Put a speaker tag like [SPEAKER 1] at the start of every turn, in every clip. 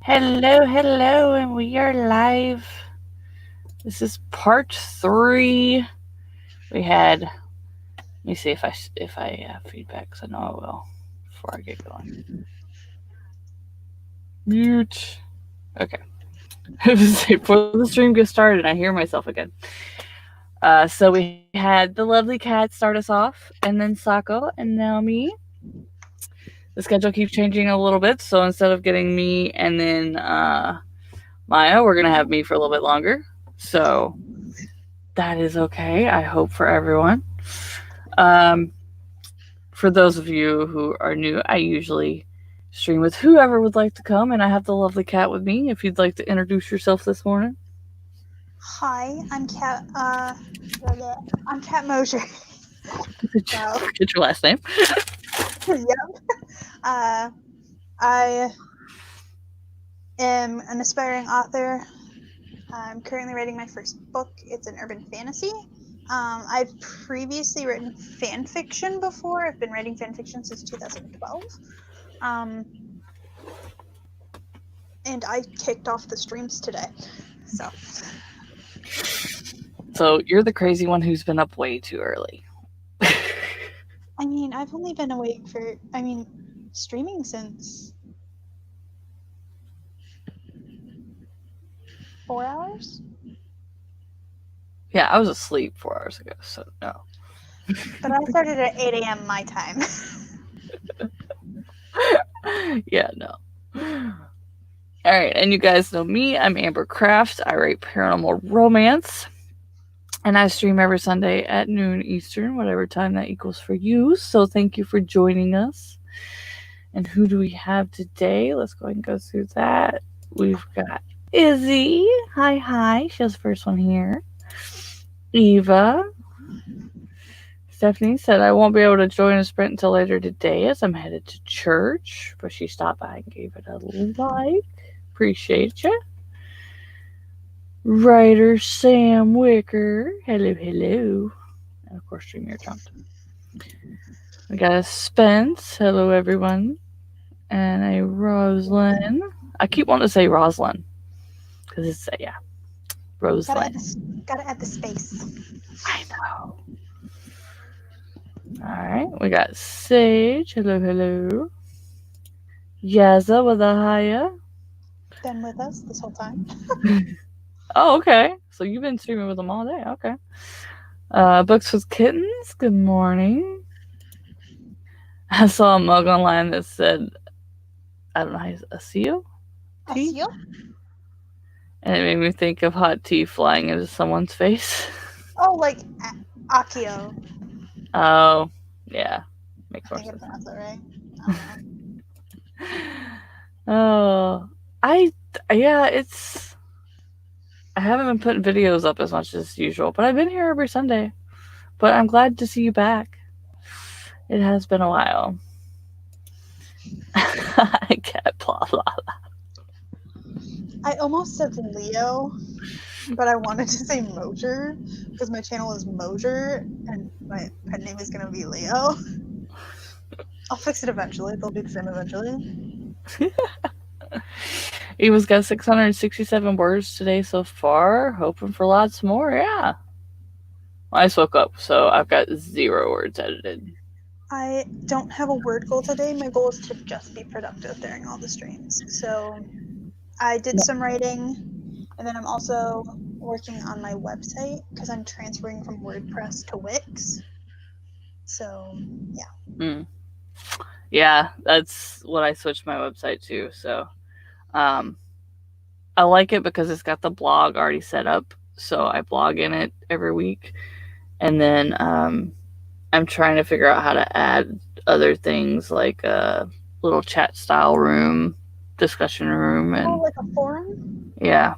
[SPEAKER 1] Hello, and we are live. This is part 3. We had. Let me see if I have feedback, because I know I will before I get going. Mute. Okay. Before the stream gets started, I hear myself again. So we had the lovely cat start us off, and then Sako, and now me. The schedule keeps changing a little bit, so instead of getting me and then Maya, we're gonna have me for a little bit longer. So that is okay, I hope, for everyone. For those of you who are new, I usually stream with whoever would like to come, and I have the lovely cat with me. If you'd like to introduce yourself this morning.
[SPEAKER 2] Hi, I'm Cat. I'm Cat Mosher.
[SPEAKER 1] Forget your last name.
[SPEAKER 2] Yep. I am an aspiring author. I'm currently writing my first book. It's an urban fantasy. I've previously written fan fiction before. I've been writing fan fiction since 2012. And I kicked off the streams today.
[SPEAKER 1] So you're the crazy one who's been up way too early.
[SPEAKER 2] I mean, I've only been awake for, streaming since 4 hours?
[SPEAKER 1] Yeah, I was asleep 4 hours ago, so no.
[SPEAKER 2] But I started at 8 a.m. my time.
[SPEAKER 1] Yeah, no. Alright, and you guys know me. I'm Amber Craft. I write paranormal romance. And I stream every Sunday at noon Eastern, whatever time that equals for you. So thank you for joining us. And who do we have today? Let's go ahead and go through that. We've got Izzy. Hi. She was the first one here. Eva. Stephanie said, I won't be able to join a sprint until later today as I'm headed to church. But she stopped by and gave it a like. Appreciate you. Writer Sam Wicker. Hello. And of course, Stream Your Trumped. We got a Spence. Hello, everyone. And a Rosalind. I keep wanting to say Rosalind. Because it's, Rosalind.
[SPEAKER 2] Gotta add the space.
[SPEAKER 1] I know. Alright, we got Sage. Hello. Yaza with a Haya.
[SPEAKER 2] Been with us this whole time.
[SPEAKER 1] Oh, okay. So you've been streaming with them all day. Okay. Books with Kittens. Good morning. I saw a mug online that said, I don't know how you say, Asio?
[SPEAKER 2] Asio?
[SPEAKER 1] And it made me think of hot tea flying into someone's face.
[SPEAKER 2] Oh, like Akio.
[SPEAKER 1] Oh, yeah. Makes more sense.
[SPEAKER 2] I pronounced that right.
[SPEAKER 1] Oh, I haven't been putting videos up as much as usual, but I've been here every Sunday. But I'm glad to see you back. It has been a while. I get blah, blah, blah.
[SPEAKER 2] I almost said Leo, but I wanted to say Mosher, because my channel is Mosher, and my pet name is going to be Leo. I'll fix it eventually. They'll be the same eventually.
[SPEAKER 1] Eva's got 667 words today so far. Hoping for lots more. Yeah. Well, I just woke up, so I've got 0 words edited.
[SPEAKER 2] I don't have a word goal today. My goal is to just be productive during all the streams. So I did some writing, and then I'm also working on my website because I'm transferring from WordPress to Wix. So, yeah.
[SPEAKER 1] Yeah, that's what I switched my website to. So I like it because it's got the blog already set up. So I blog in it every week. And then I'm trying to figure out how to add other things like a little chat style room, discussion room. And
[SPEAKER 2] like a forum?
[SPEAKER 1] Yeah.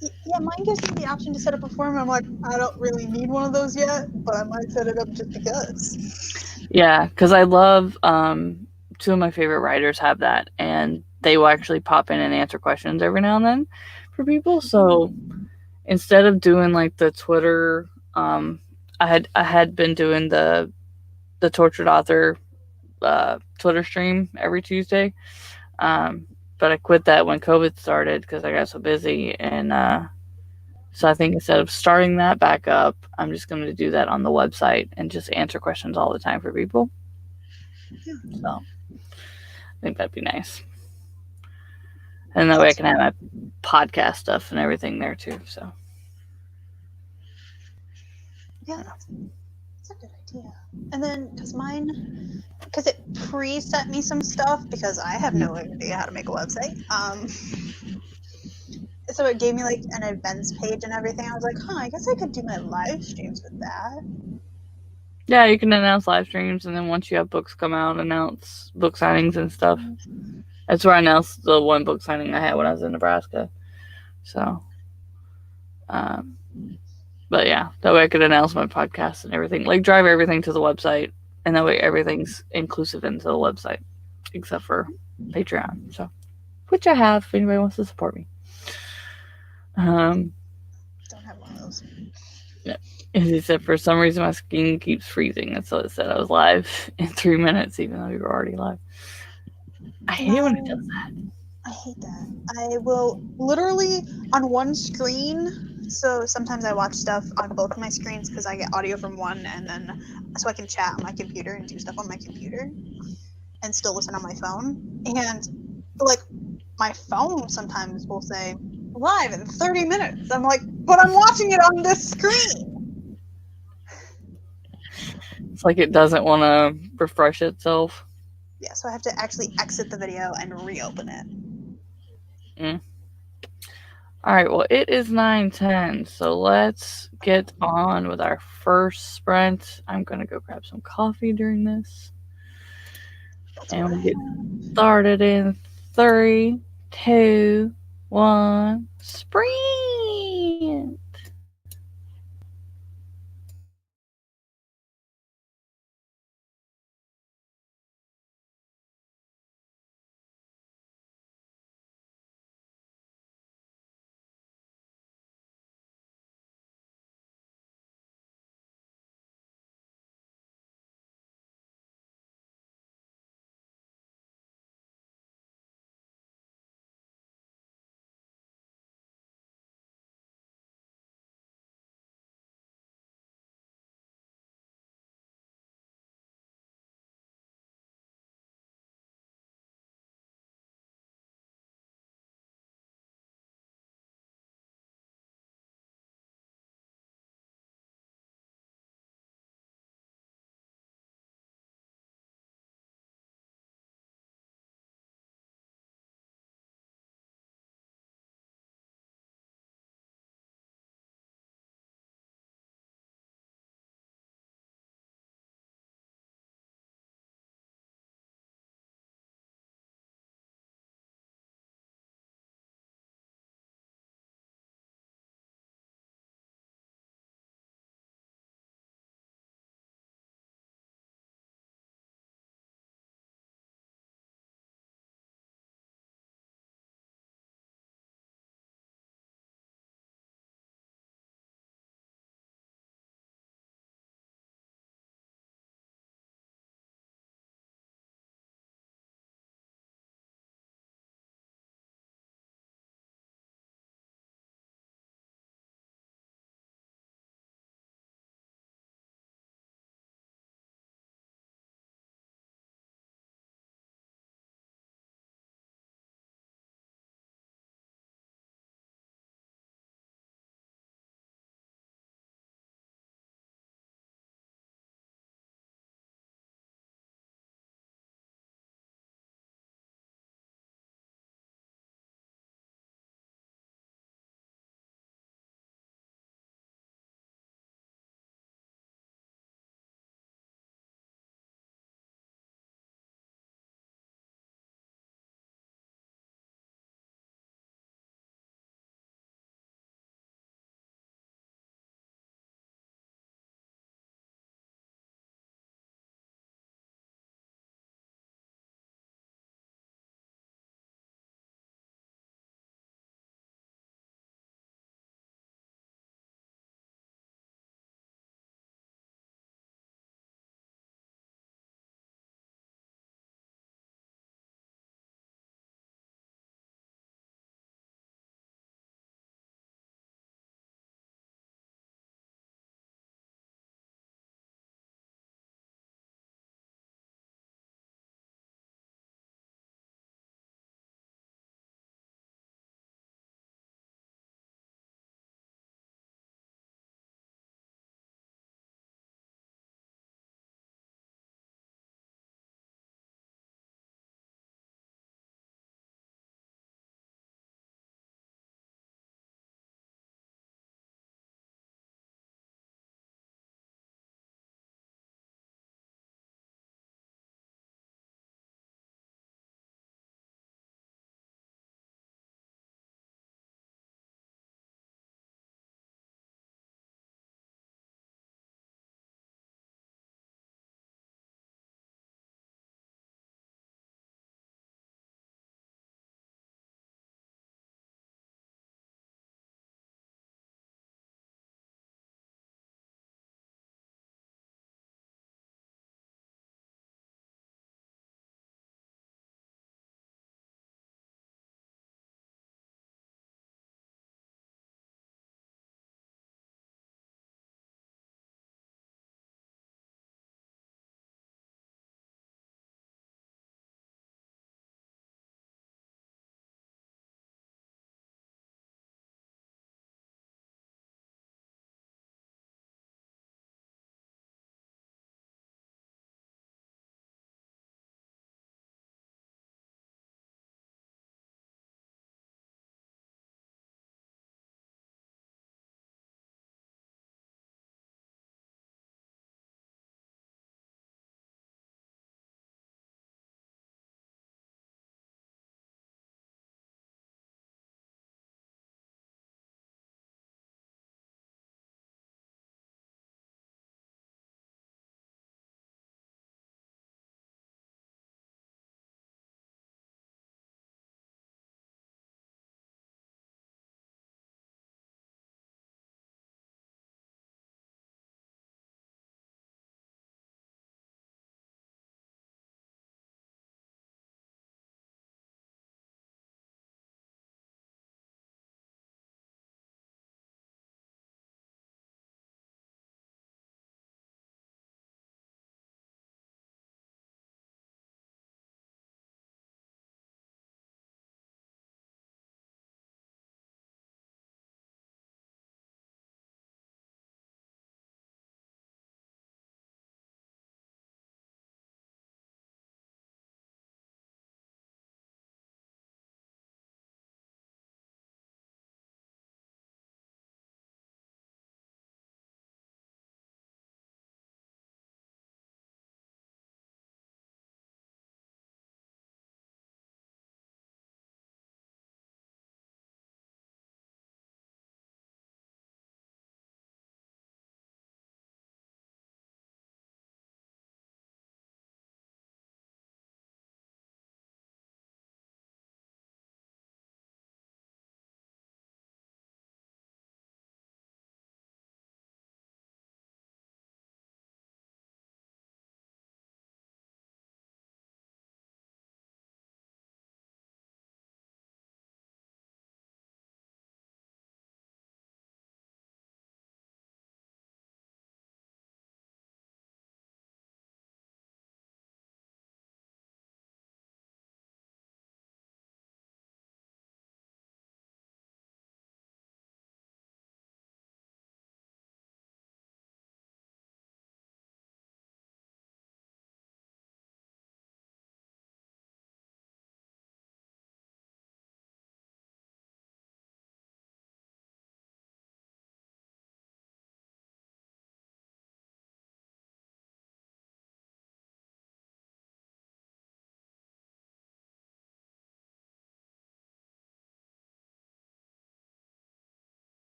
[SPEAKER 2] Yeah, mine gives me the option to set up a forum. I'm like, I don't really need one of those yet, but I might set it up just because.
[SPEAKER 1] Yeah, because I love 2 of my favorite writers have that, and they will actually pop in and answer questions every now and then for people. So instead of doing like the Twitter, I had been doing the Tortured Author Twitter stream every Tuesday. but I quit that when COVID started because I got so busy. And so I think instead of starting that back up, I'm just going to do that on the website and just answer questions all the time for people.
[SPEAKER 2] Yeah.
[SPEAKER 1] So I think that'd be nice. And that way I can have my podcast stuff and everything there too. So
[SPEAKER 2] Yeah, that's a good idea. And then, because it preset me some stuff because I have no idea how to make a website. So it gave me like an events page and everything. I was like, I guess I could do my live streams with that.
[SPEAKER 1] yeah, you can announce live streams, and then once you have books come out, announce book signings and stuff. That's where I announced the one book signing I had when I was in Nebraska. So, but yeah, that way I could announce my podcast and everything, like drive everything to the website, and that way everything's inclusive into the website, except for Patreon. So, which I have if anybody wants to support me.
[SPEAKER 2] Don't have one of those.
[SPEAKER 1] He said for some reason my skin keeps freezing. That's what it said. I was live in 3 minutes, even though you were already live. I hate when it does that.
[SPEAKER 2] I hate that. I will literally on one screen. So sometimes I watch stuff on both of my screens because I get audio from one, and then so I can chat on my computer and do stuff on my computer, and still listen on my phone. And like my phone sometimes will say live in 30 minutes. I'm like, but I'm watching it on this screen.
[SPEAKER 1] It's like it doesn't want to refresh itself.
[SPEAKER 2] Yeah, so I have to actually exit the video and reopen it.
[SPEAKER 1] All right, well, it is 9:10, so let's get on with our first sprint. I'm going to go grab some coffee during this. And we'll get started in 3, 2, 1, sprint!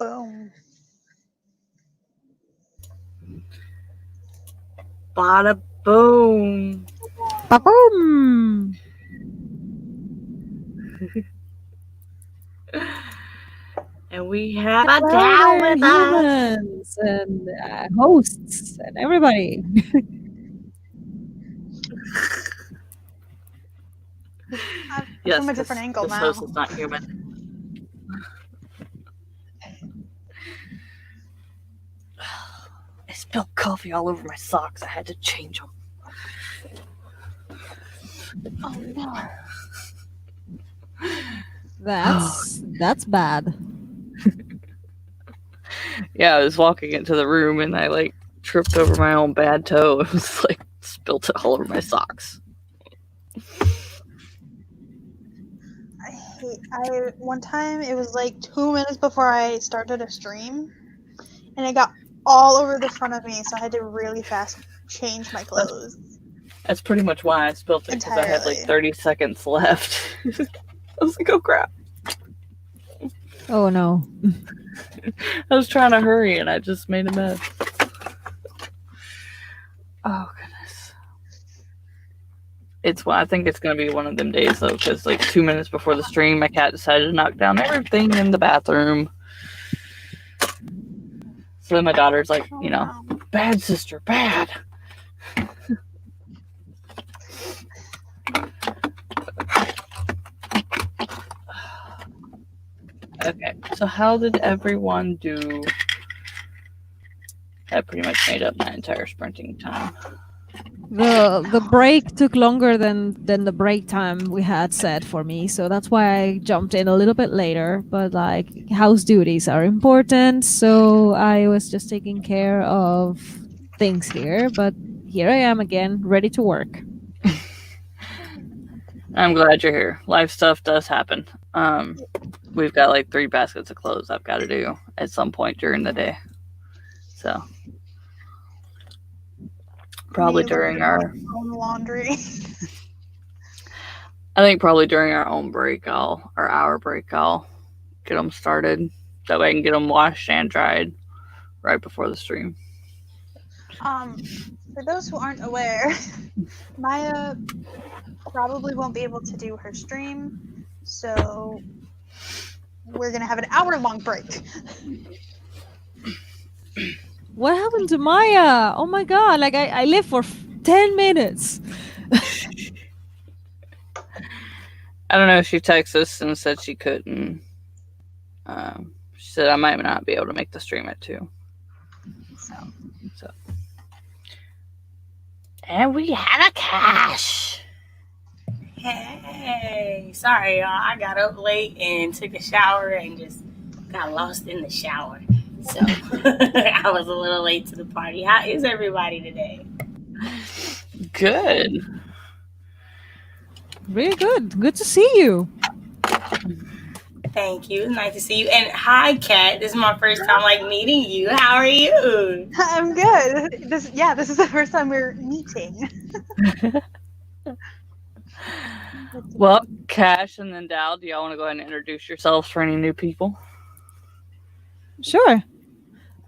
[SPEAKER 2] Boom.
[SPEAKER 1] Bada boom.
[SPEAKER 3] Ba-boom!
[SPEAKER 1] And we have a
[SPEAKER 3] Hello
[SPEAKER 1] Dal
[SPEAKER 3] there,
[SPEAKER 1] with us.
[SPEAKER 3] humans and hosts and everybody.
[SPEAKER 2] I'm from a different angle
[SPEAKER 1] this
[SPEAKER 2] now.
[SPEAKER 1] host is not human. I spilled coffee all over my socks. I had to change them.
[SPEAKER 2] Oh no.
[SPEAKER 3] That's bad.
[SPEAKER 1] Yeah, I was walking into the room and I like tripped over my own bad toe. It was like spilled it all over my socks.
[SPEAKER 2] One time it was like 2 minutes before I started a stream, and it got all over the front of me, so I had to really fast change my clothes.
[SPEAKER 1] That's pretty much why I spilled it, because I had like 30 seconds left. I was like, oh crap.
[SPEAKER 3] Oh no.
[SPEAKER 1] I was trying to hurry and I just made a mess. Oh goodness. I think it's going to be one of them days though, because like 2 minutes before the stream, my cat decided to knock down everything in the bathroom. So then my daughter's like, bad sister, bad. Okay, so how did everyone do? That pretty much made up my entire sprinting time.
[SPEAKER 3] The break took longer than the break time we had set for me, so that's why I jumped in a little bit later. But like house duties are important, so I was just taking care of things here. But here I am again, ready to work.
[SPEAKER 1] I'm glad you're here. Life stuff does happen. We've got like 3 baskets of clothes I've got to do at some point during the day. So probably during our
[SPEAKER 2] own laundry.
[SPEAKER 1] I think probably during our own break, our break, I'll get them started. That way I can get them washed and dried right before the stream.
[SPEAKER 2] For those who aren't aware, Maya probably won't be able to do her stream, so we're gonna have an hour-long break.
[SPEAKER 3] What happened to Maya? Oh my god, like I lived for 10 minutes.
[SPEAKER 1] I don't know, she texted us and said she couldn't. She said I might not be able to make the stream at 2. So. And we have a cash.
[SPEAKER 4] Hey, sorry y'all, I got up late and took a shower and just got lost in the shower. So I was a little late to the party. How is everybody today?
[SPEAKER 1] Good.
[SPEAKER 3] Really good. Good to see you.
[SPEAKER 4] Thank you. Nice to see you. And hi, Kat. This is my first time meeting you. How are you?
[SPEAKER 2] I'm good. This is the first time we're meeting.
[SPEAKER 1] Well, Cash and then Dal, do y'all want to go ahead and introduce yourselves for any new people?
[SPEAKER 3] Sure.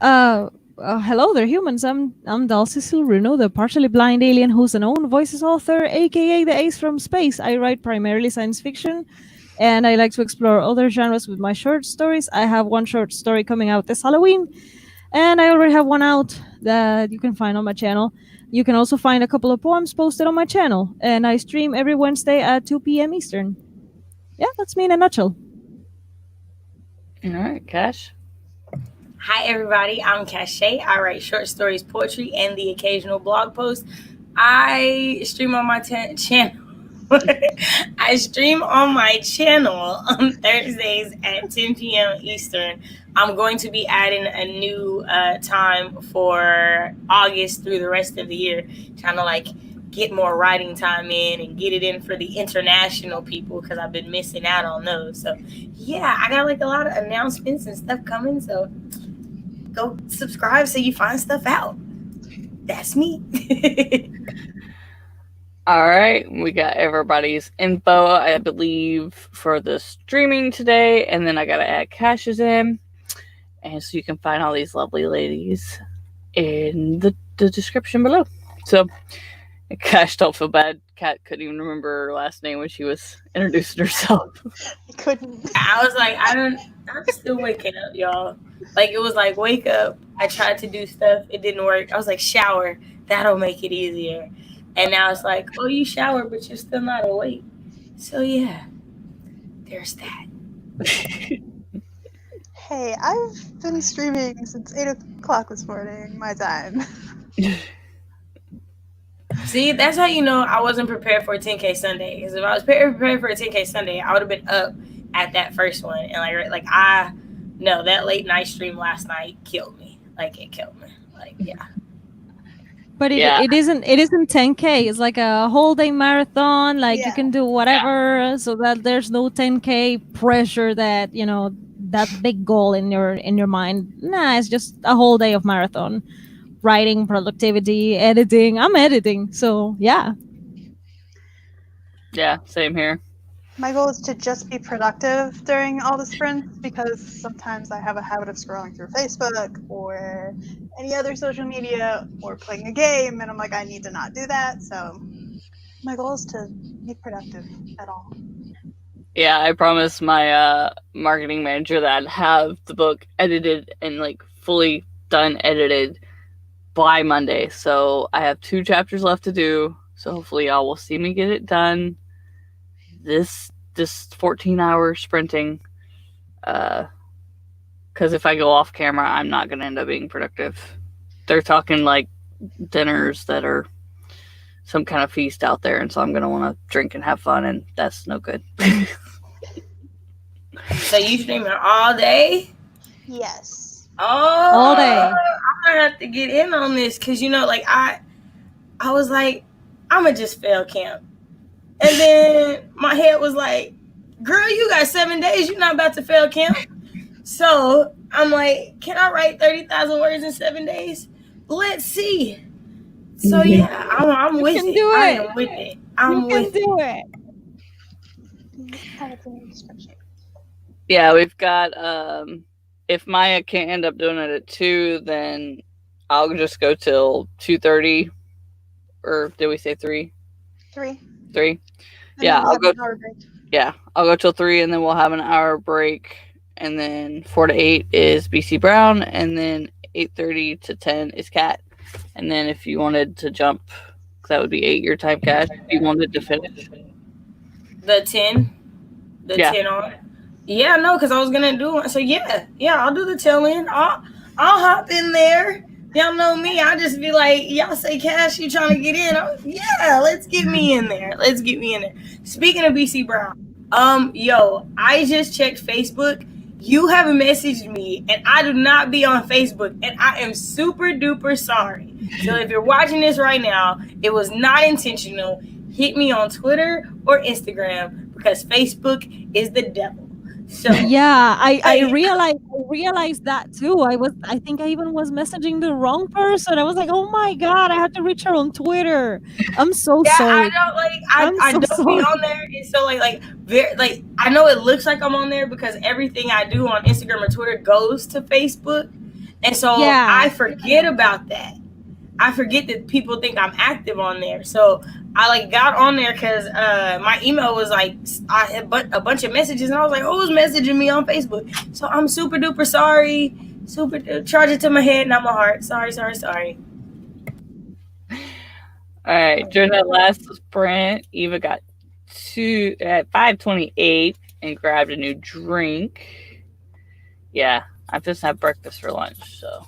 [SPEAKER 3] Hello there, humans. I'm Dal Cecil Runo, the partially blind alien who's an own voices author, aka the ace from space. I write primarily science fiction, and I like to explore other genres with my short stories. I have one short story coming out this Halloween, and I already have one out that you can find on my channel. You can also find a couple of poems posted on my channel, and I stream every Wednesday at 2 p.m. Eastern. Yeah, that's me in a nutshell.
[SPEAKER 1] All right, Cash.
[SPEAKER 4] Hi, everybody. I'm Cachet. I write short stories, poetry, and the occasional blog post. I stream on my channel. I stream on my channel on Thursdays at 10 p.m. Eastern. I'm going to be adding a new time for August through the rest of the year, trying to get more writing time in and get it in for the international people because I've been missing out on those. So yeah, I got a lot of announcements and stuff coming. So go subscribe so you find stuff out. That's me.
[SPEAKER 1] All right, we got everybody's info, I believe, for the streaming today, and then I gotta add Cash's in. And so you can find all these lovely ladies in the description below. So, Cash, don't feel bad. Kat couldn't even remember her last name when she was introducing herself.
[SPEAKER 2] I couldn't.
[SPEAKER 4] I was like, I'm still waking up, y'all. Like, it was like, wake up. I tried to do stuff. It didn't work. I was like, shower. That'll make it easier. And now it's like, oh, you shower, but you're still not awake. So, yeah, there's that.
[SPEAKER 2] Hey, I've been streaming since 8 o'clock this morning, my time.
[SPEAKER 4] See, that's how you know I wasn't prepared for a 10K Sunday. Because if I was prepared for a 10K Sunday, I would have been up at that first one. And that late night stream last night killed me. Like, it killed me. Like, yeah.
[SPEAKER 3] But it isn't 10K. It's like a whole day marathon. Like you can do whatever, so that there's no 10K pressure that that big goal in your mind. Nah, it's just a whole day of marathon. Writing, productivity, editing. I'm editing, so yeah.
[SPEAKER 1] Yeah, same here.
[SPEAKER 2] My goal is to just be productive during all the sprints, because sometimes I have a habit of scrolling through Facebook or any other social media or playing a game, and I'm like, I need to not do that. So my goal is to be productive at all.
[SPEAKER 1] Yeah, I promised my marketing manager that I'd have the book edited and fully done edited by Monday. So I have 2 chapters left to do. So hopefully y'all will see me get it done this 14-hour sprinting. Because if I go off camera, I'm not going to end up being productive. They're talking dinners that are some kind of feast out there, and so I'm going to want to drink and have fun, and that's no good.
[SPEAKER 4] So you streaming all day?
[SPEAKER 2] Yes.
[SPEAKER 4] Oh,
[SPEAKER 3] all day.
[SPEAKER 4] I'm gonna have to get in on this because I was like, I'ma just fail camp, and then my head was like, girl, you got 7 days, you're not about to fail camp. So I'm like, can I write 30,000 words in 7 days? Let's see. So yeah, I'm with it. I am with it. I'm with it.
[SPEAKER 1] Yeah, we've got if Maya can't end up doing it at 2, then I'll just go till 2:30, or did we say 3?
[SPEAKER 2] 3.
[SPEAKER 1] Yeah, I'll go. Yeah, I'll go till 3, and then we'll have an hour break, and then 4 to 8 is BC Brown, and then 8:30 to 10 is Cat, and then if you wanted to jump, that would be 8 your time, Cat. If you wanted to finish
[SPEAKER 4] the 10 on. Yeah, no, because I was gonna do one. So yeah, I'll do the tail end. I'll hop in there. Y'all know me. I'll just be like, y'all say, Cash, you trying to get in? Yeah, let's get me in there. Speaking of BC Brown, I just checked Facebook. You have messaged me, and I do not be on Facebook, and I am super duper sorry. So if you're watching this right now, it was not intentional. Hit me on Twitter or Instagram, because Facebook is the devil. So
[SPEAKER 3] yeah, I realized that too. I think I even was messaging the wrong person. I was like, oh my god, I had to reach her on Twitter. I'm so sorry.
[SPEAKER 4] I don't be on there. And so I know it looks like I'm on there because everything I do on Instagram or Twitter goes to Facebook. And so I forget about that. I forget that people think I'm active on there. So I got on there because my email was I had a bunch of messages, and I was like, who's messaging me on Facebook? So I'm super duper sorry. Charge it to my head, not my heart. Sorry.
[SPEAKER 1] All right, during that last sprint, Eva got 2 at 5:28 and grabbed a new drink. Yeah, I've just had breakfast for lunch, so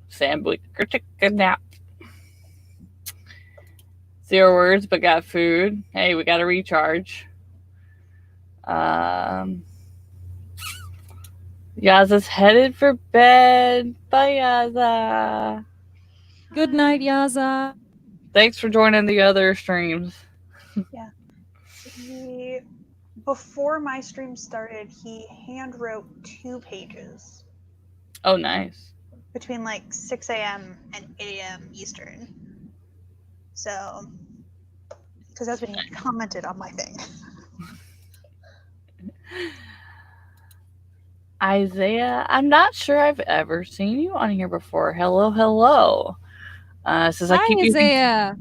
[SPEAKER 1] Sam took a nap. 0 words, but got food. Hey, we got a recharge. Yaza's headed for bed. Bye, Yaza.
[SPEAKER 3] Good night, Yaza.
[SPEAKER 1] Thanks for joining the other streams.
[SPEAKER 2] Yeah. Before my stream started, he hand wrote 2 pages.
[SPEAKER 1] Oh, nice.
[SPEAKER 2] Between 6 a.m. and 8 a.m. Eastern. So, because that's when he commented on my thing.
[SPEAKER 1] Isaiah, I'm not sure I've ever seen you on here before. Hello, hello. Says
[SPEAKER 3] Hi, Isaiah.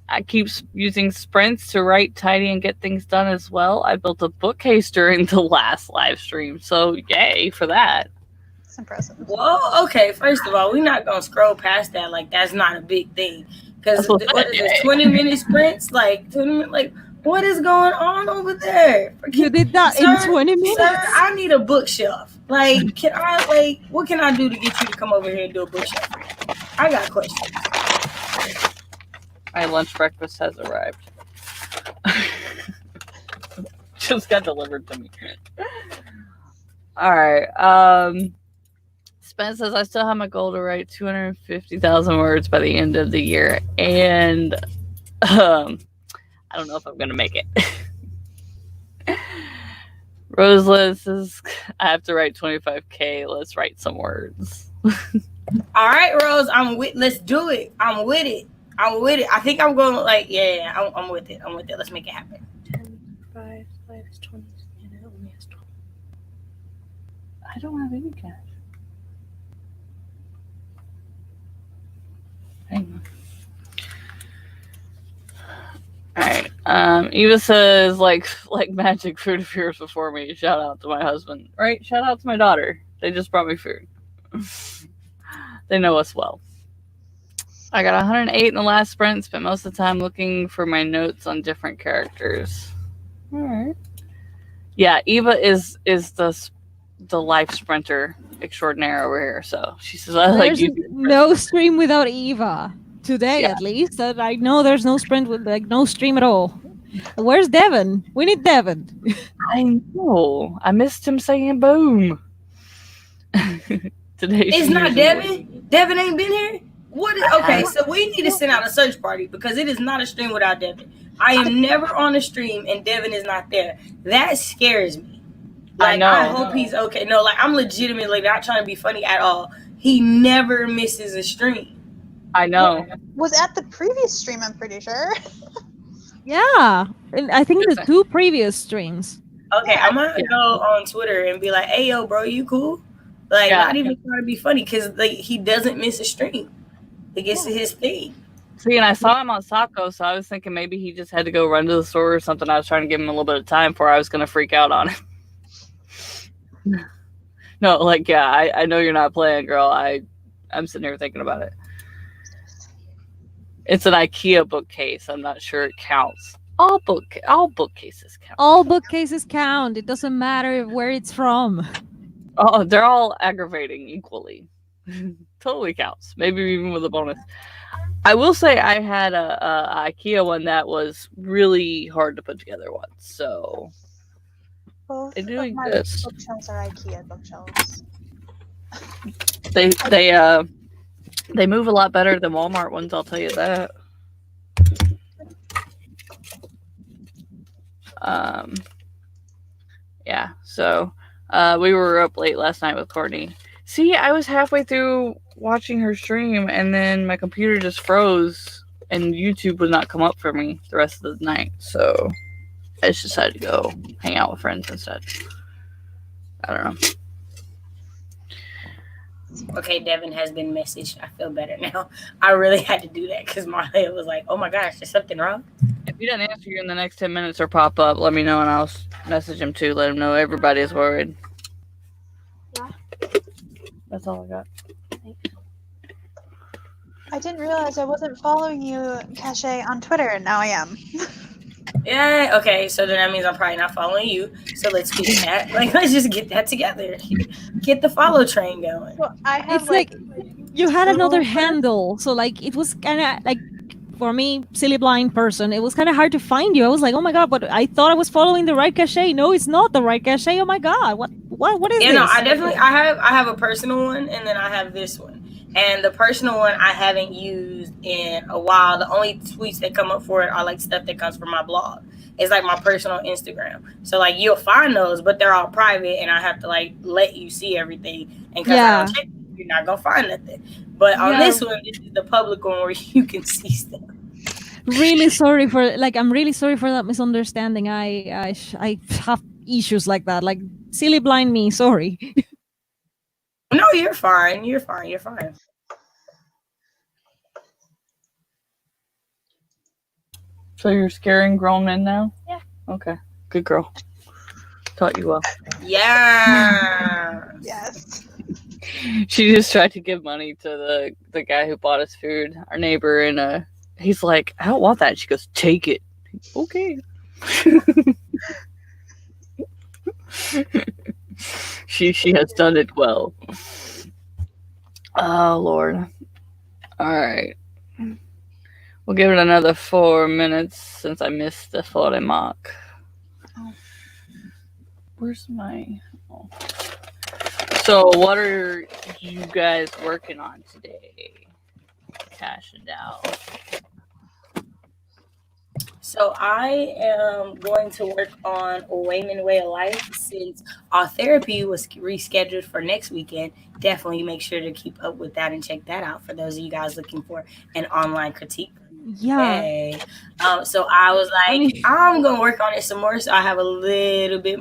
[SPEAKER 1] I keep using sprints to write, tidy, and get things done as well. I built a bookcase during the last live stream, so yay for that.
[SPEAKER 2] It's impressive.
[SPEAKER 4] Well, okay. First of all, we're not gonna scroll past that. Like that's not a big thing. Because what is this? 20-minute sprints? Like 20 minutes? Like what is going on over there?
[SPEAKER 3] You did that in 20 minutes.
[SPEAKER 4] Sir, I need a bookshelf. Like, can I? Like, what can I do to get you to come over here and do a bookshelf? I got questions.
[SPEAKER 1] My lunch breakfast has arrived. Just got delivered to me. All right. Spence says I still have my goal to write 250,000 words by the end of the year, and I don't know if I'm gonna make it. Rosalind says I have to write 25K. Let's write some words.
[SPEAKER 4] All right, Rose, let's do it. I'm with it. I think I'm going like, yeah, I'm with it. Let's make it happen.
[SPEAKER 1] 10, 5 is 20, and it only has 20. I don't have any cash. Hang on. Alright. Eva says, like magic, food appears before me. Shout out to my husband. Right? Shout out to my daughter. They just brought me food. They know us well. I got 108 in the last sprint. Spent most of the time looking for my notes on different characters. Alright. Yeah, Eva is the life sprinter extraordinaire over here. So she says, I like you.
[SPEAKER 3] No stream without Eva. Today, at least. That I know there's no sprint with no stream at all. Where's Devin? We need Devin.
[SPEAKER 1] I know. I missed him saying boom. Today
[SPEAKER 4] it's not Devin. Devin ain't been here. Okay, so we need to send out a search party because it is not a stream without Devin. I am never on a stream and Devin is not there. That scares me. Like, I hope he's okay. No, like I'm legitimately not trying to be funny at all. He never misses a stream.
[SPEAKER 1] I know.
[SPEAKER 2] Was at the previous stream, I'm pretty sure.
[SPEAKER 3] Yeah, and I think the 2 previous streams.
[SPEAKER 4] Okay, I'm gonna go on Twitter and be like, "Hey, yo, bro, you cool?" Like, not even trying to be funny because like he doesn't miss a stream. Like it's his thing.
[SPEAKER 1] See, and I saw him on Sako, so I was thinking maybe he just had to go run to the store or something. I was trying to give him a little bit of time before I was gonna freak out on him. No, like I know you're not playing, girl. I'm sitting here thinking about it. It's an IKEA bookcase. I'm not sure it counts. All bookcases count.
[SPEAKER 3] All bookcases count. It doesn't matter where it's from.
[SPEAKER 1] Oh, they're all aggravating equally. Totally counts. Maybe even with a bonus. I will say I had a IKEA one that was really hard to put together once. So
[SPEAKER 2] Both
[SPEAKER 1] of
[SPEAKER 2] my bookshelves are IKEA bookshelves.
[SPEAKER 1] They move a lot better than Walmart ones, I'll tell you that. Yeah, so we were up late last night with Qwordy. See, I was halfway through watching her stream, and then my computer just froze, and YouTube would not come up for me the rest of the night. So I just decided to go hang out with friends instead. I don't know.
[SPEAKER 4] Okay, Devin has been messaged. I feel better now. I really had to do that because my head was like, oh my gosh, there's something wrong.
[SPEAKER 1] If he doesn't answer you in the next 10 minutes or pop up, let me know and I'll message him too. Let him know everybody's worried.
[SPEAKER 2] Yeah.
[SPEAKER 1] That's all I got.
[SPEAKER 2] I didn't realize I wasn't following you, Cache, on Twitter, and now I am.
[SPEAKER 4] Yeah, okay, so then that means I'm probably not following you. So let's get that. Like, let's just get that together. Get the follow train going.
[SPEAKER 2] Well, I have
[SPEAKER 3] It's like you had another handle. So like it was kind of like for me, silly blind person, it was kind of hard to find you. I was like, oh my god, but I thought I was following the right Cache. No, it's not the right Cache. Oh my god, what is this?
[SPEAKER 4] No, I have a personal one and then I have this one. And the personal one I haven't used in a while. The only tweets that come up for it are like stuff that comes from my blog. It's like my personal Instagram. So like you'll find those, but they're all private and I have to like let you see everything. And because I don't check, you're not gonna find nothing. But on this one, this is the public one where you can see stuff.
[SPEAKER 3] Really sorry for I'm really sorry for that misunderstanding. I have issues like that. Like silly blind me, sorry.
[SPEAKER 4] No, you're fine. You're fine. You're fine.
[SPEAKER 1] So you're scaring grown men now?
[SPEAKER 2] Yeah.
[SPEAKER 1] Okay. Good girl. Taught you well.
[SPEAKER 4] Yeah.
[SPEAKER 2] Yes.
[SPEAKER 1] She just tried to give money to the guy who bought us food, our neighbor, and he's like, I don't want that. She goes, take it. Okay. She has done it well. Oh Lord. Alright. We'll give it another 4 minutes since I missed the photo mark.
[SPEAKER 2] Oh.
[SPEAKER 1] Where's my oh. So what are you guys working on today? Cash it out.
[SPEAKER 4] So I am going to work on Wayman Way of Life since our therapy was rescheduled for next weekend. Definitely make sure to keep up with that and check that out for those of you guys looking for an online critique.
[SPEAKER 3] Yeah.
[SPEAKER 4] Yay. So I was like, I'm going to work on it some more so I have a little bit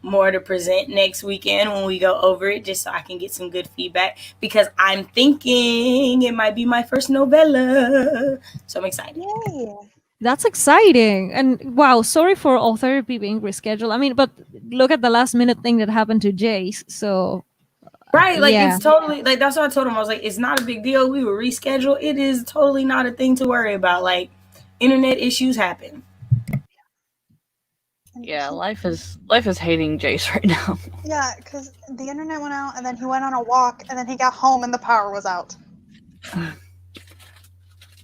[SPEAKER 4] more to present next weekend when we go over it, just so I can get some good feedback, because I'm thinking it might be my first novella. So I'm excited.
[SPEAKER 2] Yay.
[SPEAKER 3] That's exciting. And wow, sorry for all therapy being rescheduled. I mean, but look at the last minute thing that happened to Jayce. So
[SPEAKER 4] Right, like
[SPEAKER 3] yeah.
[SPEAKER 4] it's totally like that's what I told him. I was like, it's not a big deal. We will reschedule. It is totally not a thing to worry about. Like, internet issues happen.
[SPEAKER 1] Yeah, life is hating Jayce right now.
[SPEAKER 2] Yeah, because the internet went out, and then he went on a walk, and then he got home, and the power was out.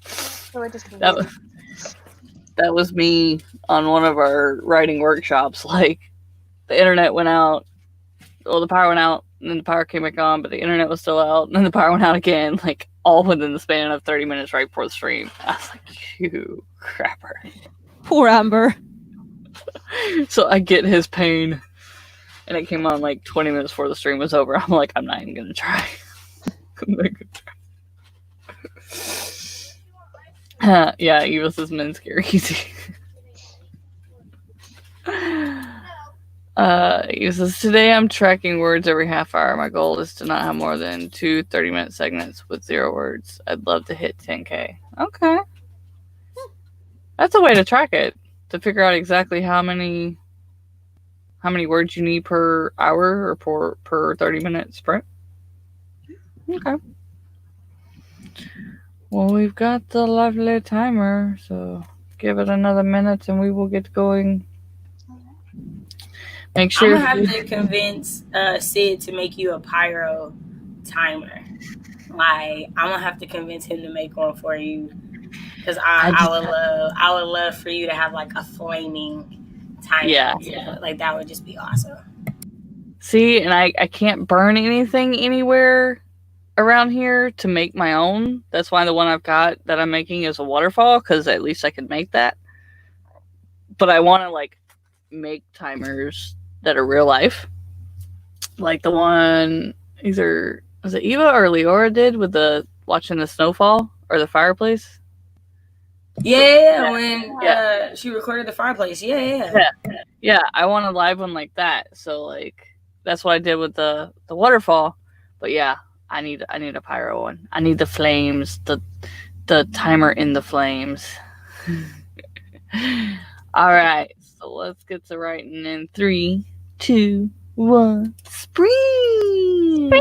[SPEAKER 2] So I just
[SPEAKER 1] That
[SPEAKER 2] waited.
[SPEAKER 1] that was me on one of our writing workshops. Like, the internet went out, well, the power went out, and then the power came back on, but the internet was still out, and then the power went out again, like, all within the span of 30 minutes right before the stream. I was like, you crapper.
[SPEAKER 3] Poor Amber.
[SPEAKER 1] So I get his pain, and it came on like 20 minutes before the stream was over. I'm like, I'm not even gonna try. I'm not gonna try. Yeah, Eva's is men's scary easy. He says, today I'm tracking words every half hour. My goal is to not have more than 2 30-minute segments with 0 words. I'd love to hit 10K. Okay. That's a way to track it. To figure out exactly how many words you need per hour or per 30-minute sprint. Okay. Well, we've got the lovely timer, so give it another minute and we will get going. Make sure
[SPEAKER 4] I'm gonna have to convince Sid to make you a pyro timer. Like, I'm gonna have to convince him to make one for you, because I would love for you to have like a flaming timer. Yeah. Like, that would just be awesome.
[SPEAKER 1] See, and I can't burn anything anywhere around here to make my own. That's why the one I've got that I'm making is a waterfall, because at least I can make that. But I want to like make timers that are real life, like the one either was it Eva or Leora did with the watching the snowfall or the fireplace.
[SPEAKER 4] Yeah, when she recorded the fireplace. Yeah.
[SPEAKER 1] I want a live one like that. So like that's what I did with the waterfall. But yeah, I need a pyro one. I need the flames, the timer in the flames. All right, so let's get to writing in 3, 2, 1. Spring.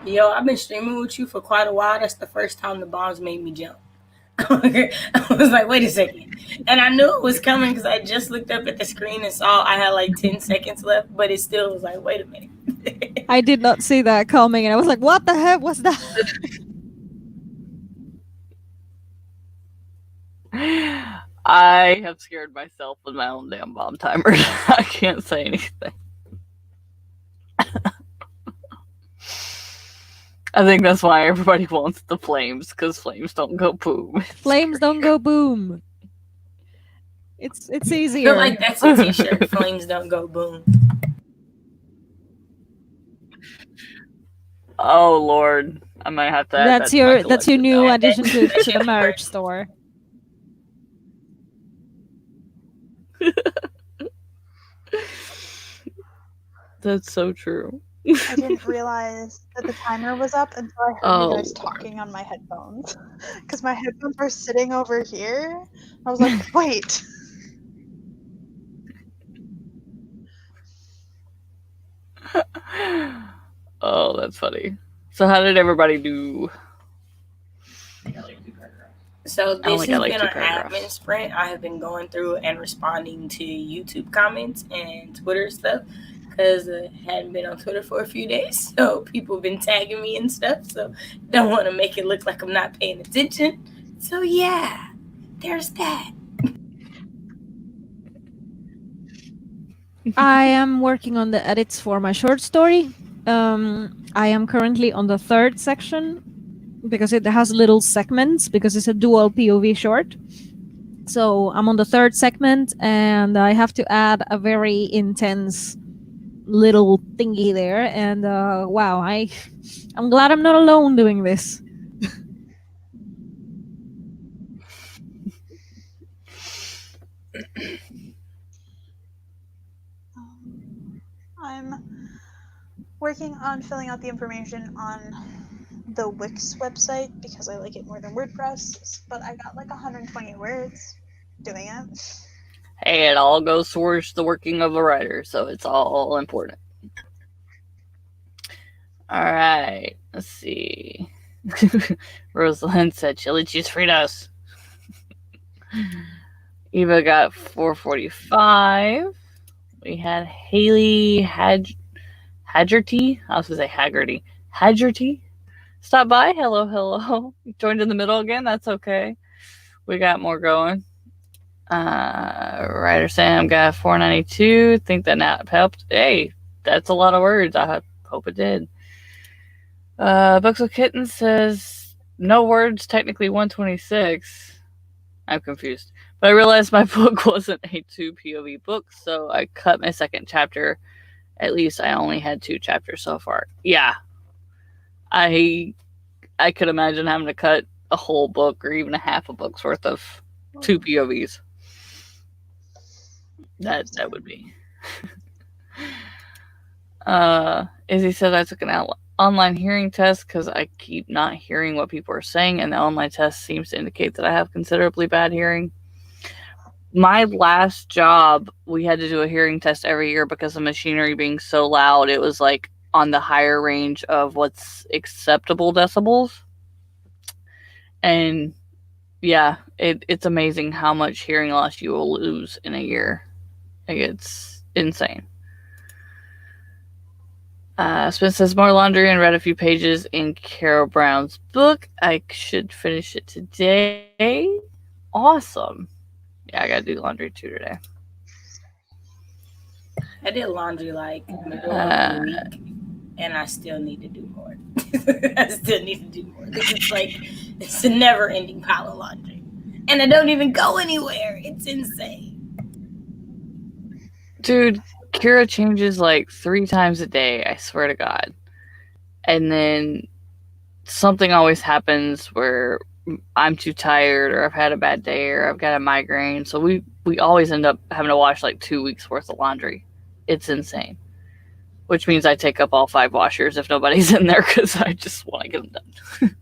[SPEAKER 4] Yo, I've been streaming with you for quite a while. That's the first time the bombs made me jump. I was like, wait a second. And I knew it was coming because I just looked up at the screen and saw I had like 10 seconds left, but it still was like, wait a minute.
[SPEAKER 3] I did not see that coming, and I was like, what the heck was that?
[SPEAKER 1] I have scared myself with my own damn bomb timer. I can't say anything. I think that's why everybody wants the flames, because flames don't go boom.
[SPEAKER 3] Flames don't go boom. It's
[SPEAKER 4] I
[SPEAKER 3] easier.
[SPEAKER 4] feel like that's a t-shirt. Flames don't go boom.
[SPEAKER 1] Oh Lord, I might have to.
[SPEAKER 3] That's your new addition to the merch store.
[SPEAKER 1] That's so true.
[SPEAKER 2] I didn't realize that the timer was up until I heard you guys talking on my headphones. Because my headphones were sitting over here. I was like, wait.
[SPEAKER 1] Oh, that's funny. So how did everybody do?
[SPEAKER 4] So this has
[SPEAKER 1] like
[SPEAKER 4] been
[SPEAKER 1] two
[SPEAKER 4] an
[SPEAKER 1] paragraphs.
[SPEAKER 4] admin sprint. I have been going through and responding to YouTube comments and Twitter stuff because I hadn't been on Twitter for a few days. So people have been tagging me and stuff. So don't want to make it look like I'm not paying attention. So yeah, there's that.
[SPEAKER 3] I am working on the edits for my short story. I am currently on the 3rd section because it has little segments because it's a dual POV short. So I'm on the 3rd segment and I have to add a very intense little thingy there. And wow, I'm glad I'm not alone doing this.
[SPEAKER 2] I'm working on filling out the information on the Wix website because I like it more than WordPress, but I got like 120 words doing it.
[SPEAKER 1] Hey, it all goes towards the working of a writer, so it's all important. All right, let's see. Rosalind said chili cheese Fritos. Eva got 445. We had Haley Haggerty. I was going to say Haggerty. Haggerty. Stop by. Hello. You joined in the middle again. That's okay. We got more going. Ryder Sam got 492. Think that nap helped. Hey, that's a lot of words. I hope it did. Books with Kittens says no words, technically 126. I'm confused. But I realized my book wasn't a 2 POV book, so I cut my 2nd chapter. At least I only had 2 chapters so far. Yeah. I could imagine having to cut a whole book or even a half a book's worth of 2 POVs. That would be. Izzy says I took an online hearing test because I keep not hearing what people are saying, and the online test seems to indicate that I have considerably bad hearing. My last job, we had to do a hearing test every year because of machinery being so loud. It was like on the higher range of what's acceptable decibels. And yeah, it's amazing how much hearing loss you will lose in a year. Like, it's insane. Spence says more laundry and read a few pages in Carol Brown's book. I should finish it today. Awesome. Yeah, I gotta do laundry too today.
[SPEAKER 4] I did laundry like middle of the week, and I still need to do more. I still need to do more because it's a never-ending pile of laundry, and I don't even go anywhere. It's insane,
[SPEAKER 1] dude. Kira changes like 3 times a day. I swear to God, and then something always happens where I'm too tired, or I've had a bad day, or I've got a migraine. So we always end up having to wash like 2 weeks worth of laundry. It's insane. Which means I take up all 5 washers if nobody's in there because I just want to get them done.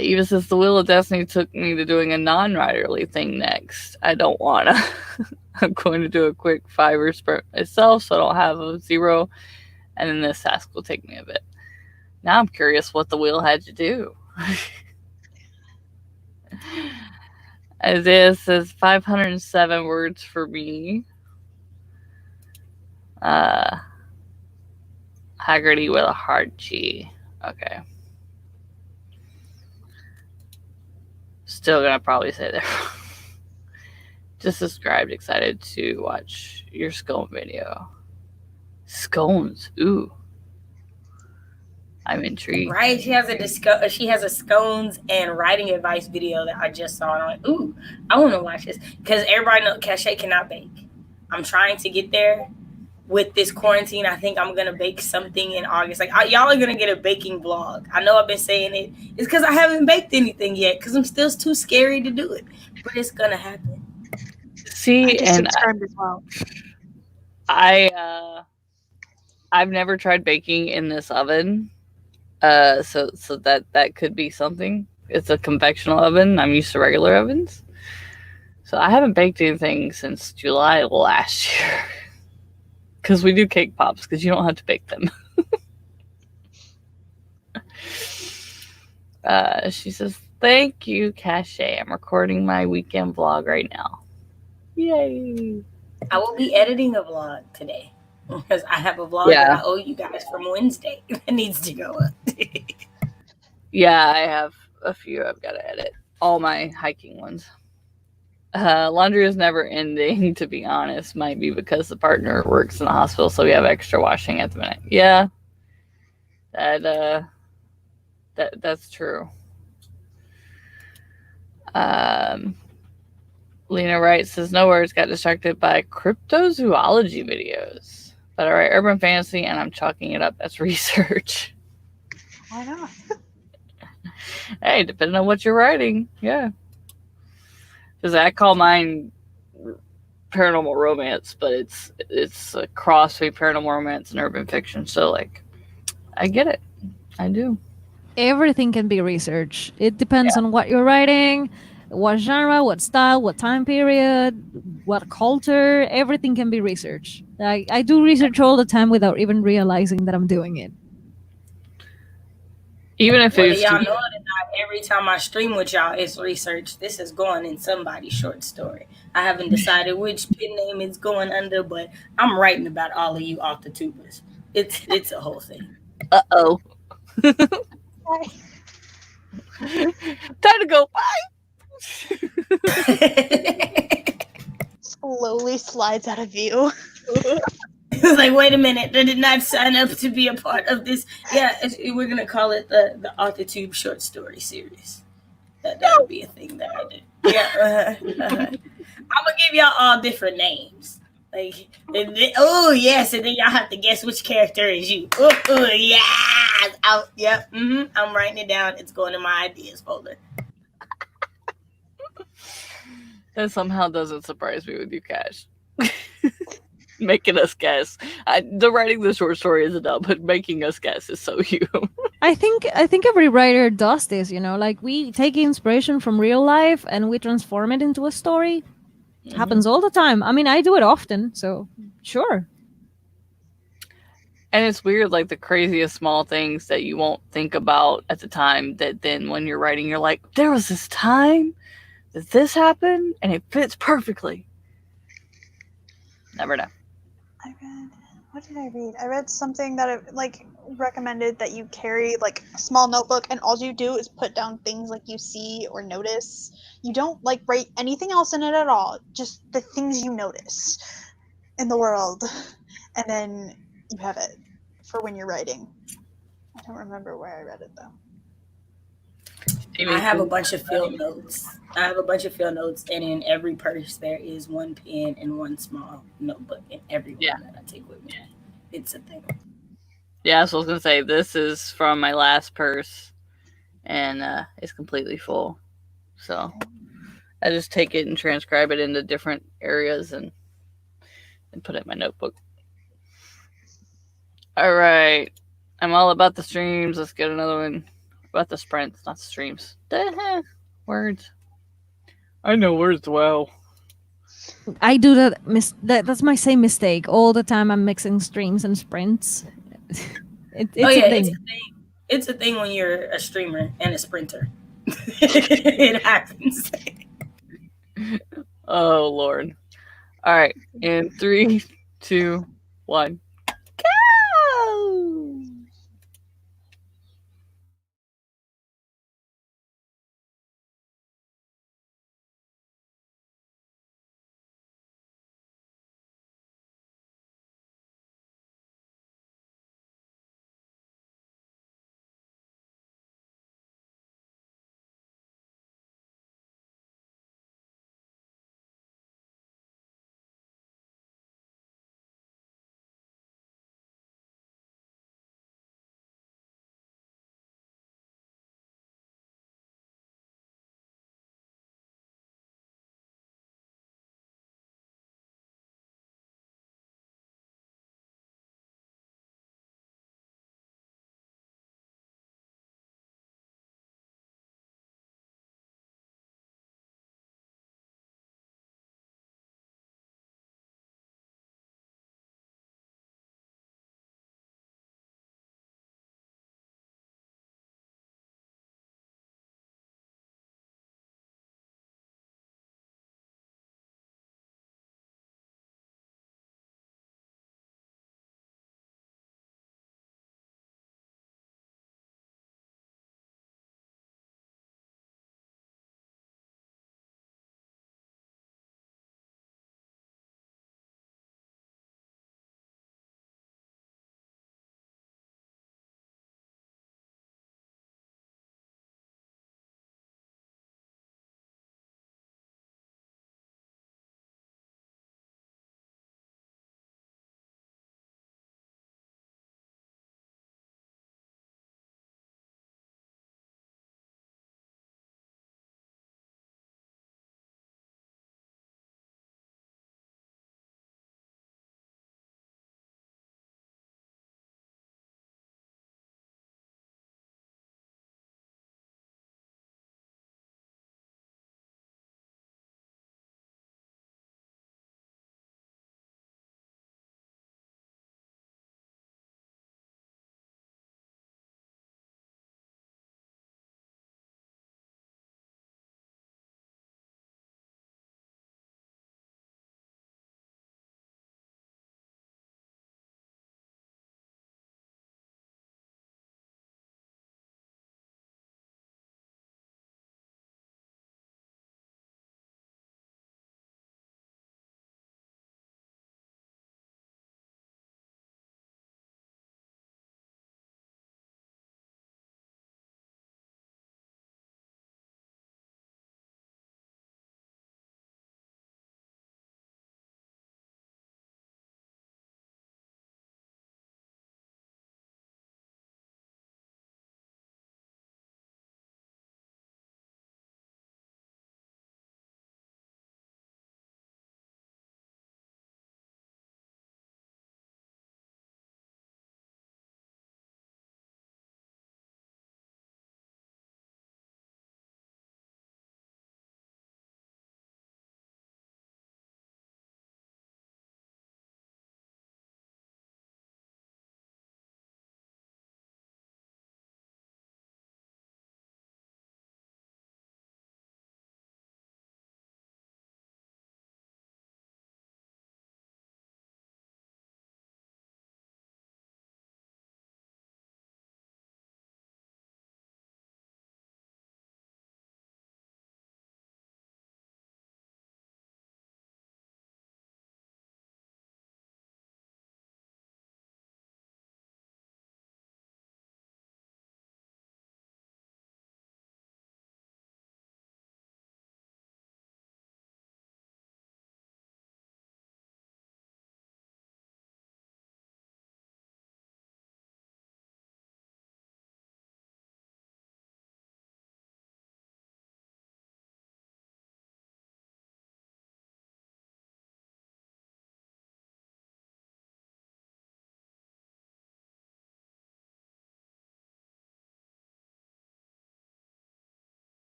[SPEAKER 1] Eva says the Wheel of Destiny took me to doing a non-writerly thing next. I don't want to. I'm going to do a quick 5 sprint myself, so I don't have a 0. And then this task will take me a bit. Now I'm curious what the wheel had to do. Isaiah says 507 words for me. Haggerty with a hard G. Okay. Still gonna probably say that. Just subscribed. Excited to watch your scone video. Scones. Ooh. I'm intrigued.
[SPEAKER 4] Right? She has a scones and writing advice video that I just saw, and I'm like, ooh, I want to watch this because everybody knows Cachet cannot bake. I'm trying to get there with this quarantine. I think I'm gonna bake something in August. Like y'all are gonna get a baking vlog. I know I've been saying it. It's because I haven't baked anything yet because I'm still too scary to do it. But it's gonna happen.
[SPEAKER 1] See,
[SPEAKER 2] I just
[SPEAKER 1] and
[SPEAKER 2] subscribed as well.
[SPEAKER 1] I've never tried baking in this oven. So that could be something. It's a convectional oven. I'm used to regular ovens. So I haven't baked anything since July last year. Because we do cake pops, because you don't have to bake them. She says, thank you, Cachet. I'm recording my weekend vlog right now. Yay.
[SPEAKER 4] I will be editing a vlog today. Because I have a vlog that I owe you guys from Wednesday that needs to go up.
[SPEAKER 1] Yeah, I have a few I've got to edit. All my hiking ones. Laundry is never ending, to be honest. Might be because the partner works in the hospital, so we have extra washing at the minute. Yeah. That's true. Lena Wright says, no words, got distracted by cryptozoology videos. But I write urban fantasy and I'm chalking it up as research.
[SPEAKER 2] Why not?
[SPEAKER 1] Hey, depending on what you're writing. Yeah. Because I call mine paranormal romance, but it's a cross between paranormal romance and urban fiction. So, like, I get it. I do.
[SPEAKER 3] Everything can be research. It depends on what you're writing, what genre, what style, what time period, what culture. Everything can be research. I do research all the time without even realizing that I'm doing it.
[SPEAKER 1] Even if
[SPEAKER 4] Whether
[SPEAKER 1] it's
[SPEAKER 4] y'all know it or not, every time I stream with y'all, it's research. This is going in somebody's short story. I haven't decided which pen name it's going under, but I'm writing about all of you author tubers. It's a whole thing.
[SPEAKER 1] Uh-oh. Time to go. Bye.
[SPEAKER 2] Slowly slides out of view.
[SPEAKER 4] It's like, wait a minute, I did not sign up to be a part of this. Yeah, we're gonna call it the AuthorTube short story series. That'll be a thing that I do. Yeah, I'm gonna give y'all all different names. Like, oh yes, and then y'all have to guess which character is you. Oh yes, yep. I'm writing it down. It's going in my ideas folder.
[SPEAKER 1] That somehow doesn't surprise me with you, Cash. Making us guess. The writing the short story is enough, but making us guess is so you.
[SPEAKER 3] I think every writer does this, like we take inspiration from real life and we transform it into a story. It happens all the time. I mean, I do it often, so sure.
[SPEAKER 1] And it's weird, like the craziest small things that you won't think about at the time that then when you're writing, you're like, there was this time that this happened and it fits perfectly. Never know.
[SPEAKER 2] What did I read? I read something that recommended that you carry like a small notebook and all you do is put down things like you see or notice. You don't write anything else in it at all, just the things you notice in the world. And then you have it for when you're writing. I don't remember where I read it though.
[SPEAKER 4] I have a bunch of field notes. And in every purse there is one pen and one small notebook in every one that I take with me. It's a thing.
[SPEAKER 1] Yeah, so I was gonna say this is from my last purse, and it's completely full. So I just take it and transcribe it into different areas and put it in my notebook. All right, I'm all about the streams. Let's get another one. About the sprints, not the streams. Words. I know words well.
[SPEAKER 3] I do that. That's my same mistake all the time. I'm mixing streams and sprints. It's
[SPEAKER 4] Oh
[SPEAKER 3] a
[SPEAKER 4] yeah,
[SPEAKER 3] thing.
[SPEAKER 4] it's a thing. It's a thing when you're a streamer and a sprinter. It happens.
[SPEAKER 1] Oh Lord. All right. In 3, 2, 1. Go!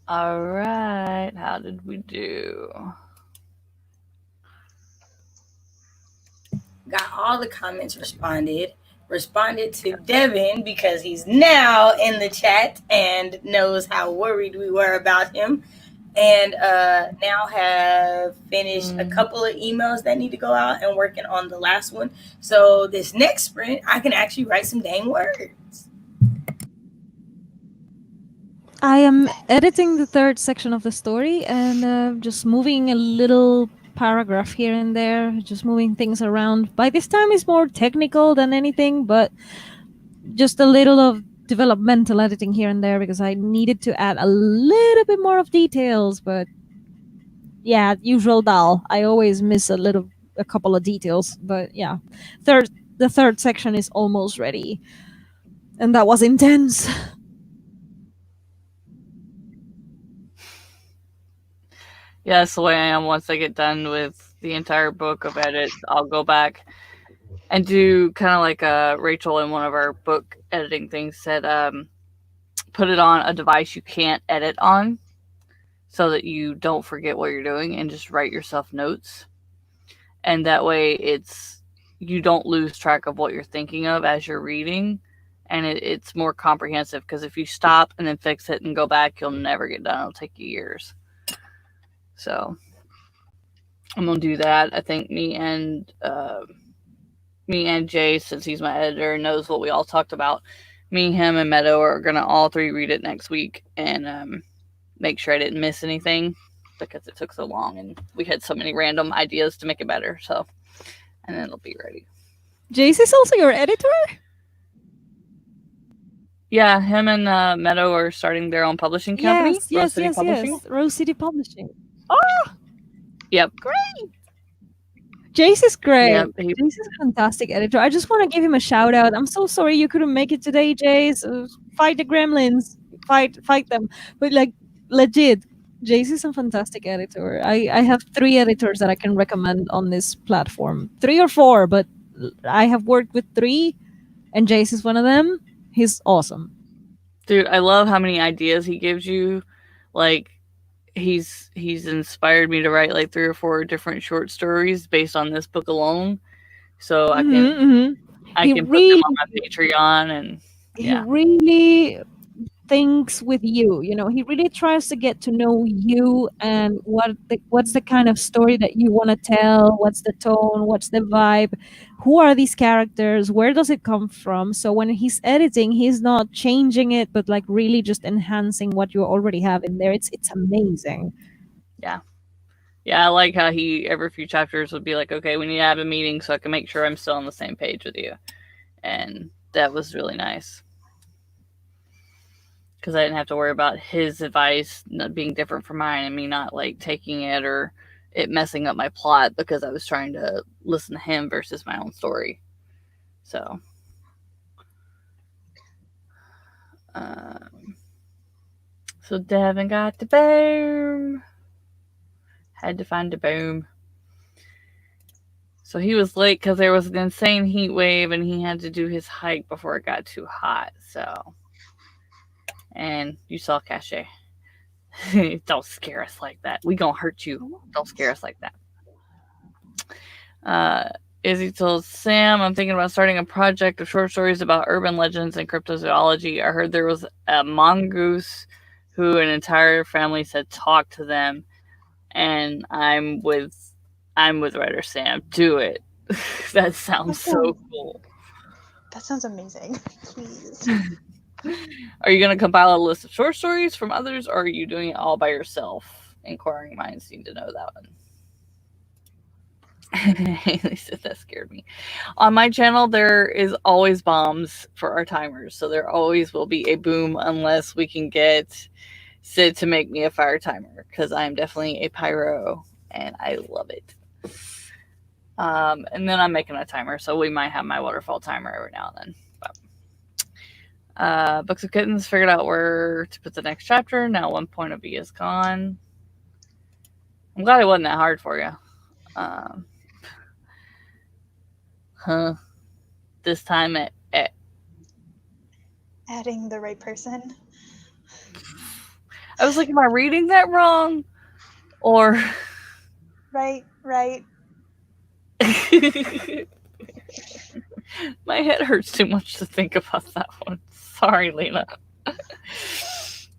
[SPEAKER 1] All right. How did we do?
[SPEAKER 4] Got all the comments responded to Devin because he's now in the chat and knows how worried we were about him, and now have finished a couple of emails that need to go out and working on the last one. So this next sprint, I can actually write some dang words.
[SPEAKER 3] I am editing the third section of the story and just moving a little paragraph here and there, just moving things around. By this time, it's more technical than anything, but just a little of developmental editing here and there because I needed to add a little bit more of details. But yeah, usual Dal. I always miss a couple of details. But yeah, the third section is almost ready, and that was intense.
[SPEAKER 1] Yeah, that's the way I am. Once I get done with the entire book of edits, I'll go back and do kind of like Rachel in one of our book editing things said, put it on a device you can't edit on so that you don't forget what you're doing and just write yourself notes. And that way you don't lose track of what you're thinking of as you're reading. And it's more comprehensive because if you stop and then fix it and go back, you'll never get done. It'll take you years. So I'm gonna do that. I think me and Jay, since he's my editor, knows what we all talked about. Me, him, and Meadow are gonna all three read it next week and make sure I didn't miss anything because it took so long and we had so many random ideas to make it better. So, and then it'll be ready.
[SPEAKER 3] Jayce is also your editor?
[SPEAKER 1] Yeah, him and Meadow are starting their own publishing company.
[SPEAKER 3] Yes. Rose City Publishing. Oh!
[SPEAKER 1] Yep.
[SPEAKER 3] Great! Jayce is great.
[SPEAKER 1] Yep.
[SPEAKER 3] Jayce is a fantastic editor. I just want to give him a shout out. I'm so sorry you couldn't make it today, Jayce. Fight the gremlins. Fight them. But like, legit, Jayce is a fantastic editor. I have 3 editors that I can recommend on this platform. 3 or 4, but I have worked with 3, and Jayce is one of them. He's awesome.
[SPEAKER 1] Dude, I love how many ideas he gives you. Like, he's inspired me to write like 3 or 4 different short stories based on this book alone. So I can put them on my Patreon, and
[SPEAKER 3] he really thinks with you. You know, he really tries to get to know you and what's the kind of story that you want to tell, what's the tone, what's the vibe, who are these characters, where does it come from. So when he's editing, he's not changing it, but like really just enhancing what you already have in there. It's amazing.
[SPEAKER 1] Yeah, I like how he every few chapters would be like, okay, we need to have a meeting so I can make sure I'm still on the same page with you, and that was really nice. Because I didn't have to worry about his advice being different from mine and me not like taking it or it messing up my plot because I was trying to listen to him versus my own story. So, Devin got the boom. Had to find the boom. So he was late because there was an insane heat wave and he had to do his hike before it got too hot. So. And you saw Cachet. Don't scare us like that. We gonna hurt you. Don't scare us like that. Izzy told Sam, I'm thinking about starting a project of short stories about urban legends and cryptozoology. I heard there was a mongoose who an entire family said talk to them. And I'm with writer Sam. Do it. That sounds so cool.
[SPEAKER 2] That sounds amazing. Please.
[SPEAKER 1] Are you going to compile a list of short stories from others, or are you doing it all by yourself? Inquiring minds need to know that one. Haley said that scared me. On my channel, there is always bombs for our timers, so there always will be a boom unless we can get Sid to make me a fire timer, because I am definitely a pyro, and I love it. And then I'm making a timer, so we might have my waterfall timer every now and then. Books of Kittens figured out where to put the next chapter. Now 1 point of B is gone. I'm glad it wasn't that hard for you. This time
[SPEAKER 2] adding the right person.
[SPEAKER 1] I was like, am I reading that wrong? Or
[SPEAKER 2] Right.
[SPEAKER 1] my head hurts too much to think about that one. Sorry, Lena.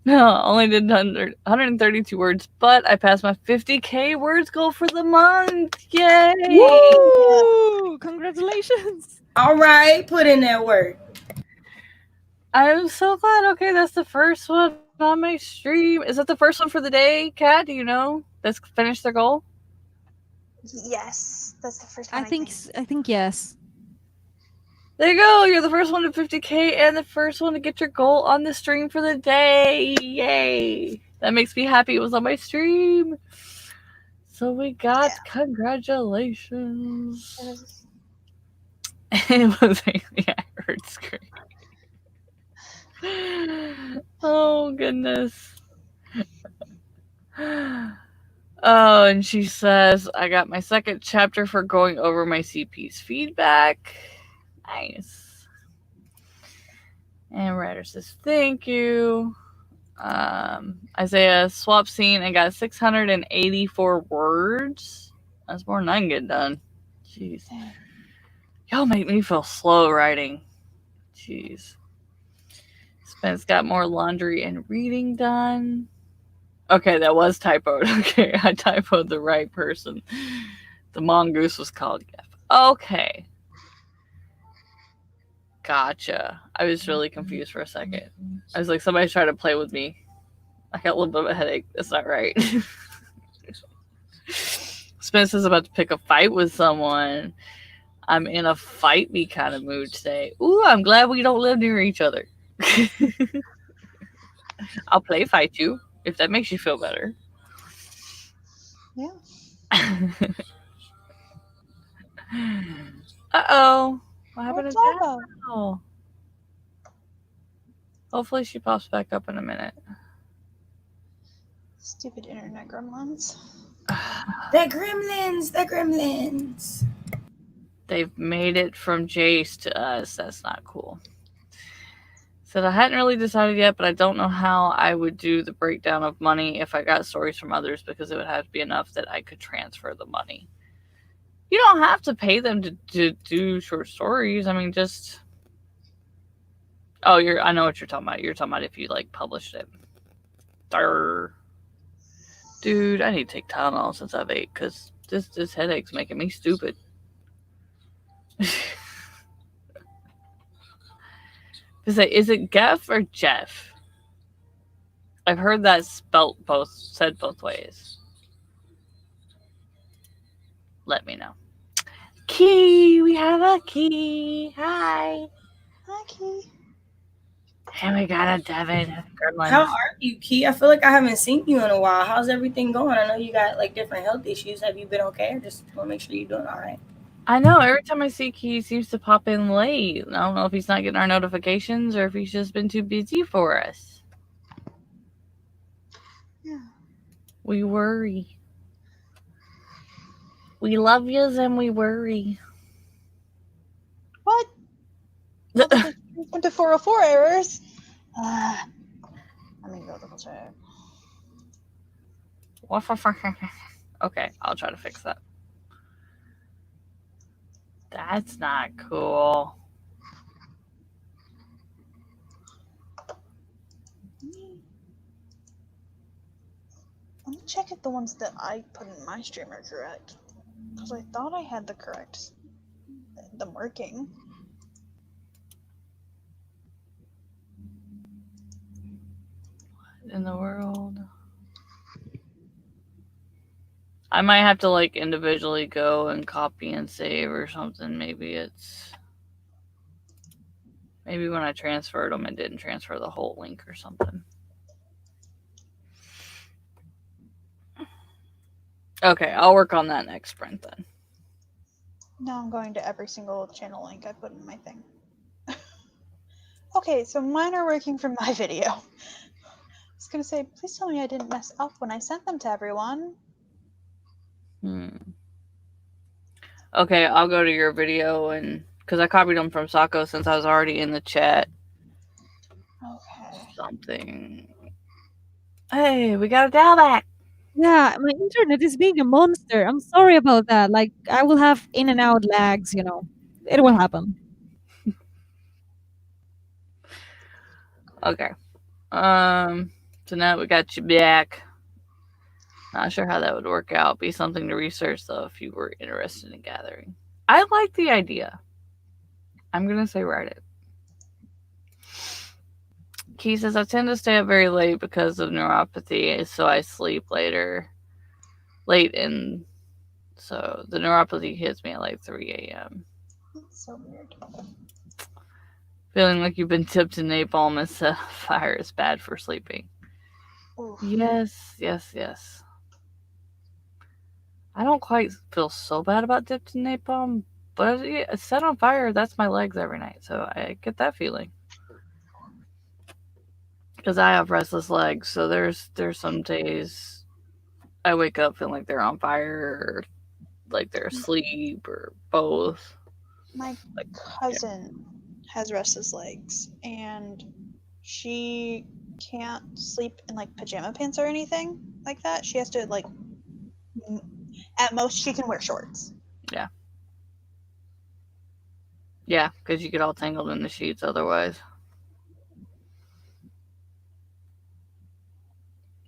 [SPEAKER 1] No, only did 132 words, but I passed my 50K words goal for the month. Yay!
[SPEAKER 3] Woo! Congratulations!
[SPEAKER 4] All right, put in that work.
[SPEAKER 1] I'm so glad. Okay, that's the first one on my stream. Is that the first one for the day, Kat? Do you know that's finished their goal?
[SPEAKER 2] Yes, that's the first one.
[SPEAKER 3] I think yes.
[SPEAKER 1] There you go. You're the first one to 50K and the first one to get your goal on the stream for the day. Yay! That makes me happy. It was on my stream. So we got congratulations. It was I heard scream. Oh goodness. Oh, and she says, I got my second chapter for going over my CP's feedback. Nice. And Ryder says, thank you. Isaiah swap scene and got 684 words. That's more than I can get done. Jeez. Y'all make me feel slow writing. Jeez. Spence got more laundry and reading done. Okay, that was typoed. Okay, I typoed the right person. The mongoose was called Jeff. Okay. Gotcha. I was really confused for a second. I was like, somebody's trying to play with me. I got a little bit of a headache. That's not right. Spence is about to pick a fight with someone. I'm in a fight me kind of mood today. Ooh, I'm glad we don't live near each other. I'll play fight you if that makes you feel better.
[SPEAKER 2] Yeah.
[SPEAKER 1] Uh-oh. What happened
[SPEAKER 2] What's
[SPEAKER 1] to
[SPEAKER 2] all
[SPEAKER 1] that? Oh. Hopefully she pops back up in a minute.
[SPEAKER 2] Stupid internet gremlins.
[SPEAKER 4] The gremlins.
[SPEAKER 1] They've made it from Jayce to us. That's not cool. Said I hadn't really decided yet, but I don't know how I would do the breakdown of money if I got stories from others because it would have to be enough that I could transfer the money. You don't have to pay them to do short stories. I mean, just... Oh, I know what you're talking about. You're talking about if you, like, published it. Durr. Dude, I need to take Tylenol since I've ate because this headache's making me stupid. Is it Geff or Jeff? I've heard that said both ways. Let me know. Key, we have a Key. Hi.
[SPEAKER 2] Hi, Key.
[SPEAKER 1] And we got a Devin.
[SPEAKER 4] How are you, Key? I feel like I haven't seen you in a while. How's everything going? I know you got like different health issues. Have you been okay? I just want to make sure you're doing all right.
[SPEAKER 1] I know. Every time I see Key, he seems to pop in late. I don't know if he's not getting our notifications or if he's just been too busy for us.
[SPEAKER 2] Yeah.
[SPEAKER 1] We worry. We love yous and we worry.
[SPEAKER 2] What? Went to 404 errors. Let me go double check.
[SPEAKER 1] Okay, I'll try to fix that. That's not cool.
[SPEAKER 2] Let me check if the ones that I put in my stream are correct. Because I thought I had them working.
[SPEAKER 1] What in the world? I might have to like individually go and copy and save or something. Maybe when I transferred them, it didn't transfer the whole link or something. Okay, I'll work on that next sprint then.
[SPEAKER 2] Now I'm going to every single channel link I put in my thing. Okay, so mine are working from my video. I was going to say, please tell me I didn't mess up when I sent them to everyone.
[SPEAKER 1] Okay, I'll go to your video and because I copied them from Sako since I was already in the chat.
[SPEAKER 2] Okay.
[SPEAKER 1] Something. Hey, we got a Dal back.
[SPEAKER 3] Yeah, my internet is being a monster. I'm sorry about that. Like, I will have in and out lags, you know. It will happen.
[SPEAKER 1] Okay. So now we got you back. Not sure how that would work out. Be something to research though if you were interested in gathering. I like the idea. I'm gonna say write it. Key says I tend to stay up very late because of neuropathy, so I sleep late, and so the neuropathy hits me at like 3 a.m.
[SPEAKER 2] That's so weird.
[SPEAKER 1] Feeling like you've been tipped in napalm and set on fire is bad for sleeping.
[SPEAKER 2] Oof.
[SPEAKER 1] Yes. I don't quite feel so bad about dipped in napalm, but set on fire, that's my legs every night, so I get that feeling. Because I have restless legs, so there's some days I wake up feeling like they're on fire, or like they're asleep, or both.
[SPEAKER 2] My cousin has restless legs, and she can't sleep in like pajama pants or anything like that. She has to like, at most, she can wear shorts.
[SPEAKER 1] Yeah, because you get all tangled in the sheets otherwise.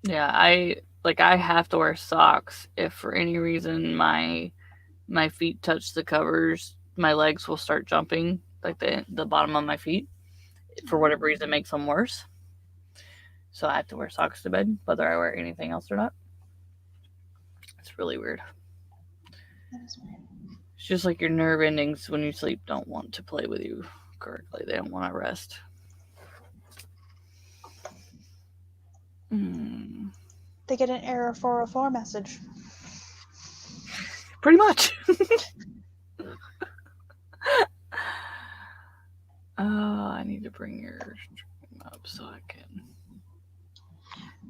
[SPEAKER 1] Yeah, I have to wear socks if for any reason my feet touch the covers, my legs will start jumping, like the bottom of my feet. For whatever reason, it makes them worse. So I have to wear socks to bed, whether I wear anything else or not. It's really weird.
[SPEAKER 2] That is weird.
[SPEAKER 1] It's just like your nerve endings when you sleep don't want to play with you correctly. They don't want to rest.
[SPEAKER 2] They get an error 404 message.
[SPEAKER 1] Pretty much. I need to bring your stream up so I can.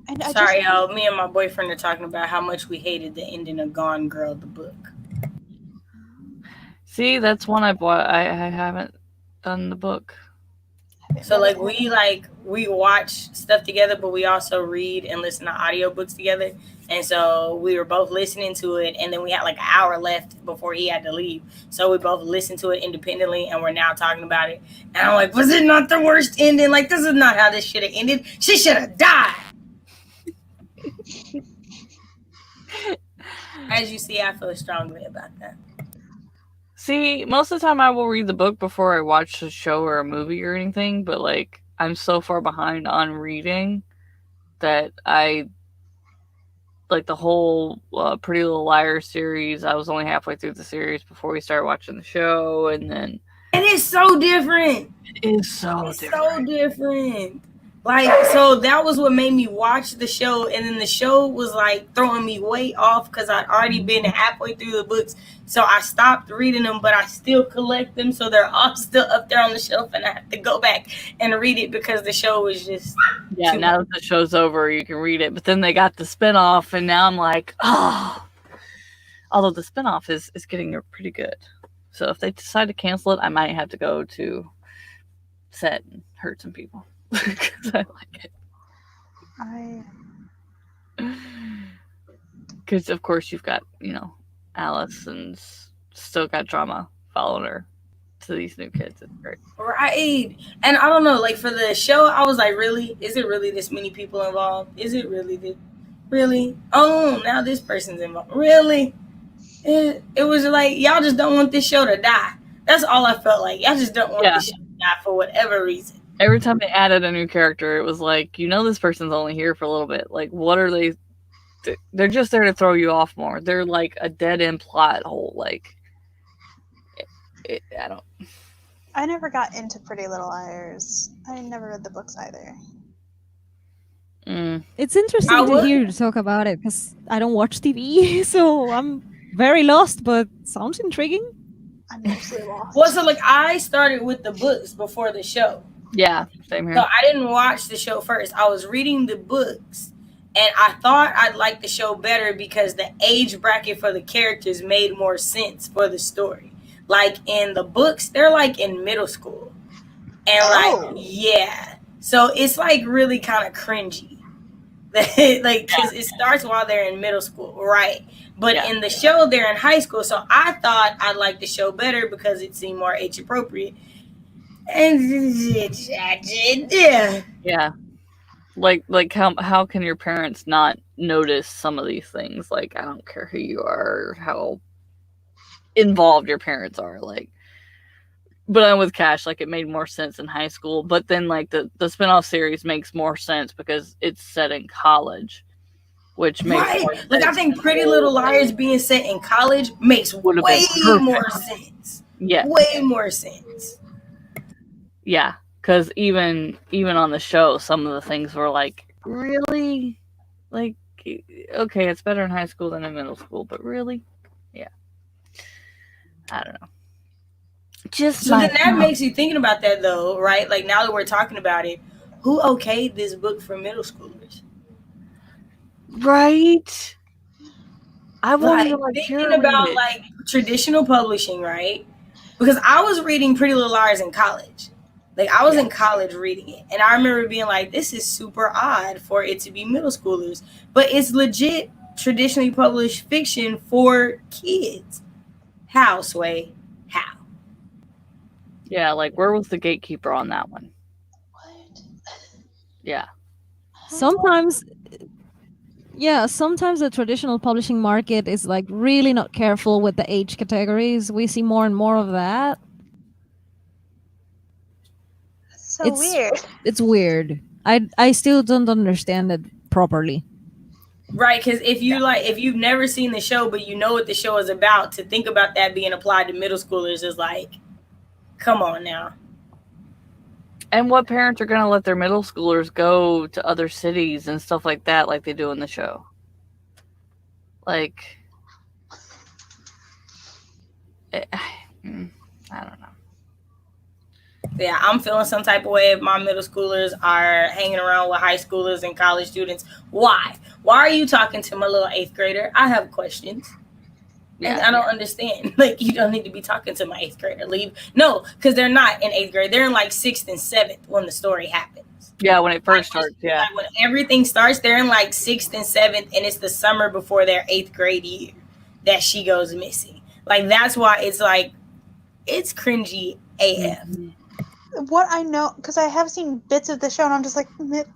[SPEAKER 2] And
[SPEAKER 4] Sorry, y'all. Me and my boyfriend are talking about how much we hated the ending of Gone Girl, the book.
[SPEAKER 1] See, that's one I bought. I haven't done the book.
[SPEAKER 4] So like we watch stuff together, but we also read and listen to audiobooks together. And so we were both listening to it, and then we had like an hour left before he had to leave. So we both listened to it independently, and we're now talking about it. And I'm like, was it not the worst ending? Like, this is not how this should have ended. She should have died. As you see, I feel strongly about that.
[SPEAKER 1] See, most of the time I will read the book before I watch a show or a movie or anything, but like I'm so far behind on reading that I like the whole Pretty Little Liars series. I was only halfway through the series before we started watching the show, and then
[SPEAKER 4] it is so different.
[SPEAKER 1] It is so
[SPEAKER 4] different. Like, so that was what made me watch the show, and then the show was like throwing me way off because I'd already been halfway through the books. So I stopped reading them, but I still collect them, so they're all still up there on the shelf, and I have to go back and read it because the show was just
[SPEAKER 1] now that the show's over, you can read it. But then they got the spinoff, and now I'm like, oh. Although the spinoff is getting pretty good, so if they decide to cancel it, I might have to go to set and hurt some people. Because I like it. Because of course you've got, Alice and still got drama following her to these new kids. It's great.
[SPEAKER 4] Right. And I don't know, like for the show, I was like, really? Is it really this many people involved? Is it really really? Oh, now this person's involved. Really? It was like, y'all just don't want this show to die. That's all I felt like. Y'all just don't want this show to die for whatever reason.
[SPEAKER 1] Every time they added a new character, it was like, this person's only here for a little bit. Like, what are they? They're just there to throw you off more. They're like a dead-end plot hole. Like, I don't.
[SPEAKER 2] I never got into Pretty Little Liars. I never read the books either.
[SPEAKER 3] It's interesting to hear you talk about it because I don't watch TV, so I'm very lost, but sounds intriguing.
[SPEAKER 2] I'm mostly lost.
[SPEAKER 4] Well, so like I started with the books before the show.
[SPEAKER 1] Yeah, same here.
[SPEAKER 4] So I didn't watch the show first. I was reading the books, and I thought I'd like the show better because the age bracket for the characters made more sense for the story. Like in the books, they're like in middle school. And like, yeah. So it's like really kind of cringy. Like, because it starts while they're in middle school, right? But in the show, they're in high school. So I thought I liked the show better because it seemed more age appropriate. And
[SPEAKER 1] Yeah. Like how can your parents not notice some of these things? Like, I don't care who you are or how involved your parents are. Like, but I'm with Cash. Like, it made more sense in high school. But then, like, the spinoff series makes more sense because it's set in college, which makes more sense.
[SPEAKER 4] Like, I think Pretty Little Liars being set in college makes way more sense.
[SPEAKER 1] Yeah,
[SPEAKER 4] way more sense.
[SPEAKER 1] Yeah, because even on the show, some of the things were like, really, like, okay, it's better in high school than in middle school, but really, yeah, I don't know.
[SPEAKER 4] So then that makes you thinking about that, though, right? Like, now that we're talking about it, who okayed this book for middle schoolers?
[SPEAKER 1] Right. I won't even
[SPEAKER 4] thinking about like traditional publishing, right? Because I was reading Pretty Little Liars in college. Like, I was in college reading it, and I remember being like, this is super odd for it to be middle schoolers, but it's legit traditionally published fiction for kids. How, Sway? How?
[SPEAKER 1] Yeah, like, where was the gatekeeper on that one?
[SPEAKER 2] What?
[SPEAKER 1] Yeah.
[SPEAKER 3] Sometimes the traditional publishing market is like really not careful with the age categories. We see more and more of that.
[SPEAKER 2] So weird.
[SPEAKER 3] It's weird. I still don't understand it properly.
[SPEAKER 4] Right, because if you've never seen the show, but you know what the show is about, to think about that being applied to middle schoolers is like, come on now.
[SPEAKER 1] And what parents are going to let their middle schoolers go to other cities and stuff like that, like they do in the show? Like, I don't know.
[SPEAKER 4] Yeah, I'm feeling some type of way if my middle schoolers are hanging around with high schoolers and college students. Why? Why are you talking to my little 8th grader? I have questions. And I don't understand. Like, you don't need to be talking to my 8th grader. Leave. No, because they're not in 8th grade. They're in like 6th and 7th when the story happens.
[SPEAKER 1] Yeah, when it first starts. Yeah.
[SPEAKER 4] Like, when everything starts, they're in like 6th and 7th, and it's the summer before their 8th grade year that she goes missing. Like, that's why it's like, it's cringy AF.
[SPEAKER 2] Mm-hmm. What I know, because I have seen bits of the show, and I'm just like,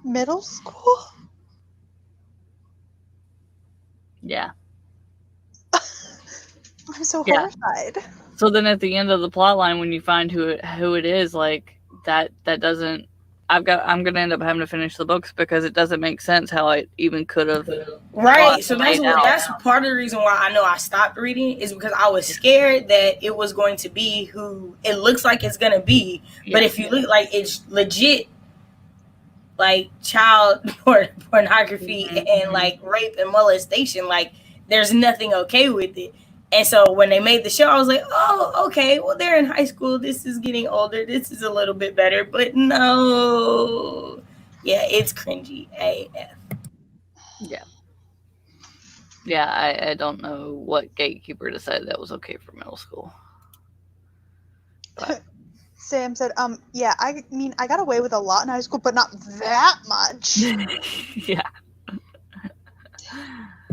[SPEAKER 2] middle school?
[SPEAKER 1] Yeah.
[SPEAKER 2] I'm so horrified.
[SPEAKER 1] So then at the end of the plot line, when you find who it is, like, that doesn't, I'm going to end up having to finish the books because it doesn't make sense how it even could have.
[SPEAKER 4] Right. So that's part of the reason why I know I stopped reading, is because I was scared that it was going to be who it looks like it's going to be. Yeah. But if you look, like, it's legit, like, child pornography and like rape and molestation, like, there's nothing okay with it. And so when they made the show, I was like, oh, okay, well, they're in high school. This is getting older. This is a little bit better. But no. Yeah, it's cringy AF.
[SPEAKER 1] Yeah. Yeah, I don't know what gatekeeper decided that was okay for middle school. But.
[SPEAKER 2] Sam said, yeah, I mean, I got away with a lot in high school, but not that much.
[SPEAKER 1] Yeah.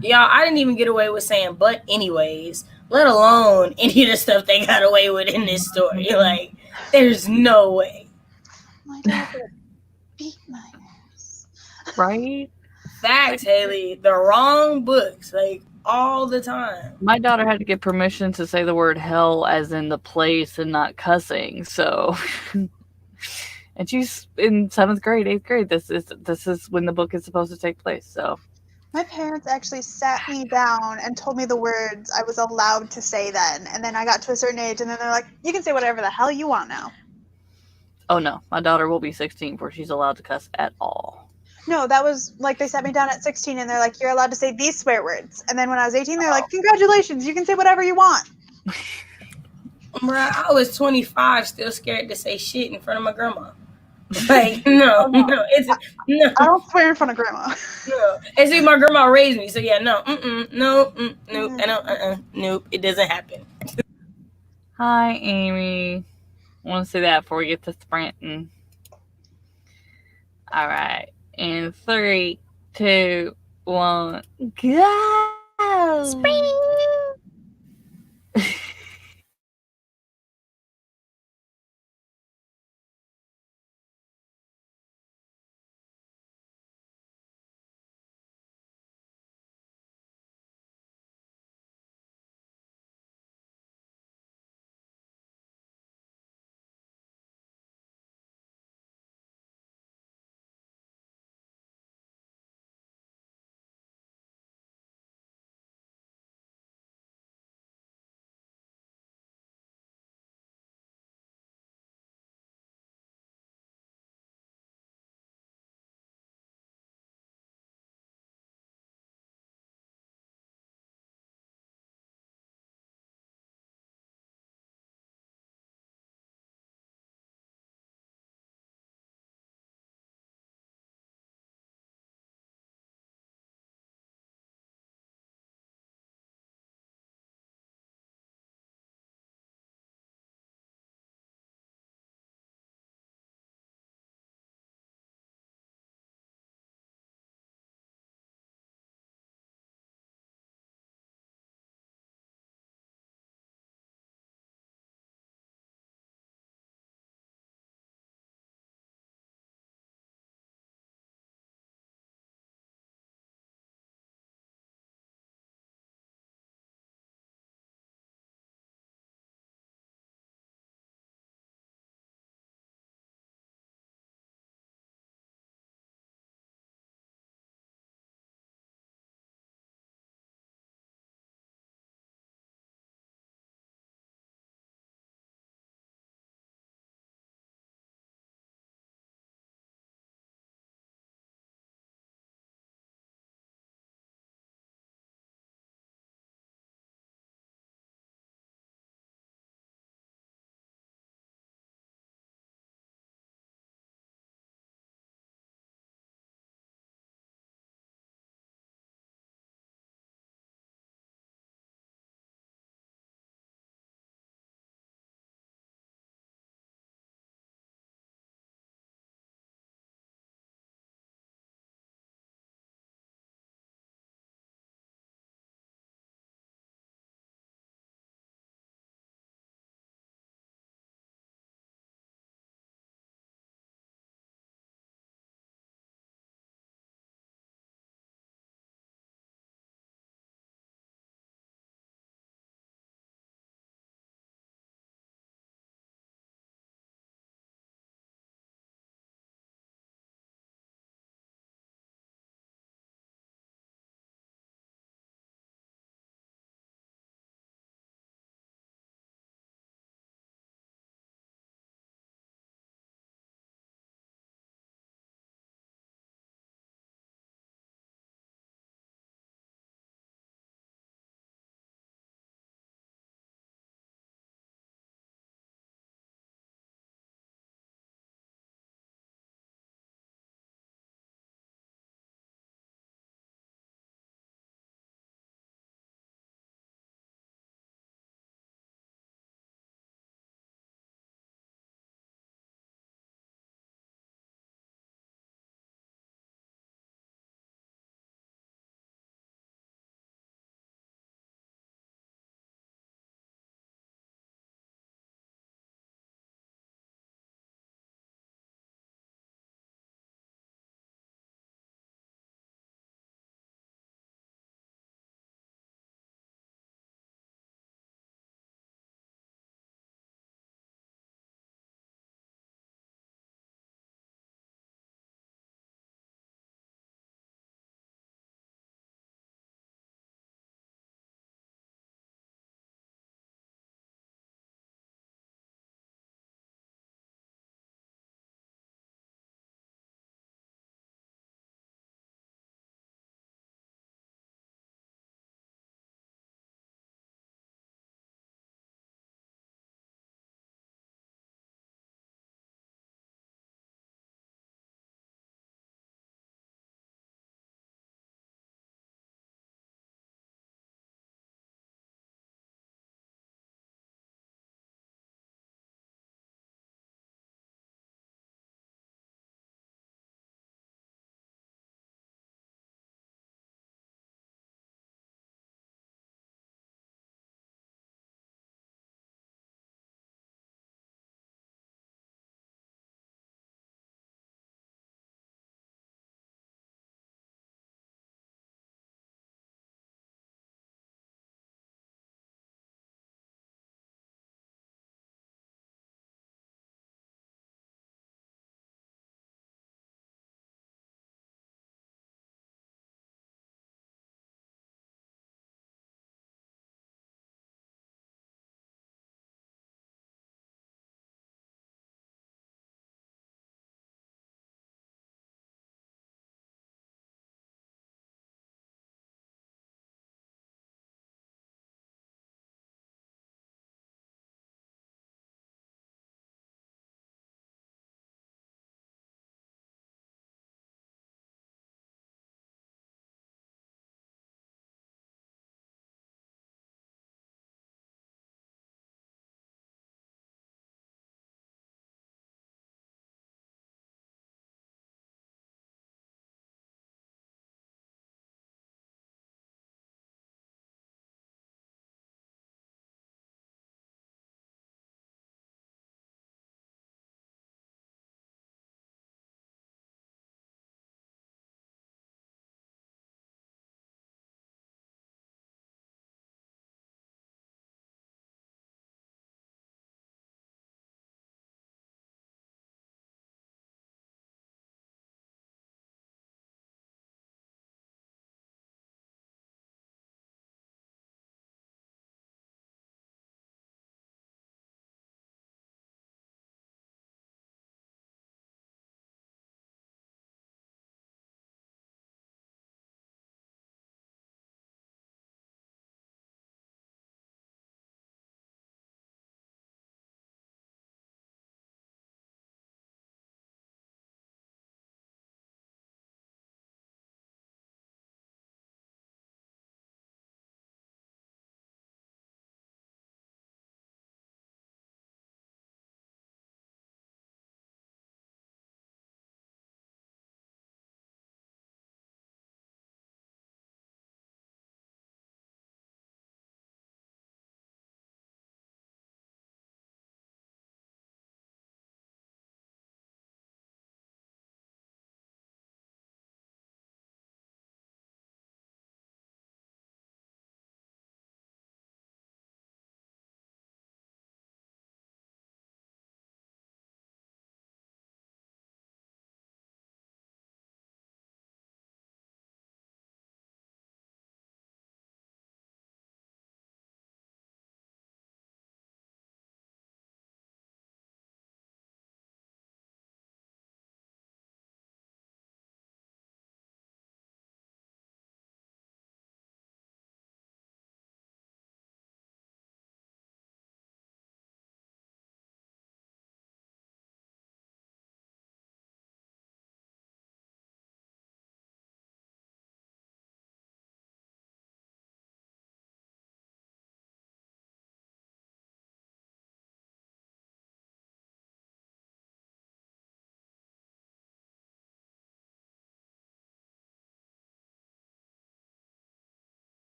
[SPEAKER 4] Y'all, I didn't even get away with saying but anyways, let alone any of the stuff they got away with in this story. Like, there's no way.
[SPEAKER 2] My dad would beat my ass.
[SPEAKER 1] Right?
[SPEAKER 4] Facts, Haley. The wrong books, like, all the time.
[SPEAKER 1] My daughter had to get permission to say the word hell as in the place and not cussing, so... And she's in 7th grade, 8th grade. This is when the book is supposed to take place, so...
[SPEAKER 2] My parents actually sat me down and told me the words I was allowed to say then. And then I got to a certain age, and then they're like, you can say whatever the hell you want now.
[SPEAKER 1] Oh, no. My daughter will be 16 before she's allowed to cuss at all.
[SPEAKER 2] No, that was, like, they sat me down at 16, and they're like, you're allowed to say these swear words. And then when I was 18, they're like, congratulations, you can say whatever you want.
[SPEAKER 4] Bruh, I was 25, still scared to say shit in front of my grandma. Like, no. I
[SPEAKER 2] don't swear in front of grandma.
[SPEAKER 4] No. And see, my grandma raised me, so yeah, nope, nope, it doesn't happen.
[SPEAKER 1] Hi, Amy. I want to say that before we get to sprinting. All right. In 3, 2, 1, go!
[SPEAKER 3] Spring!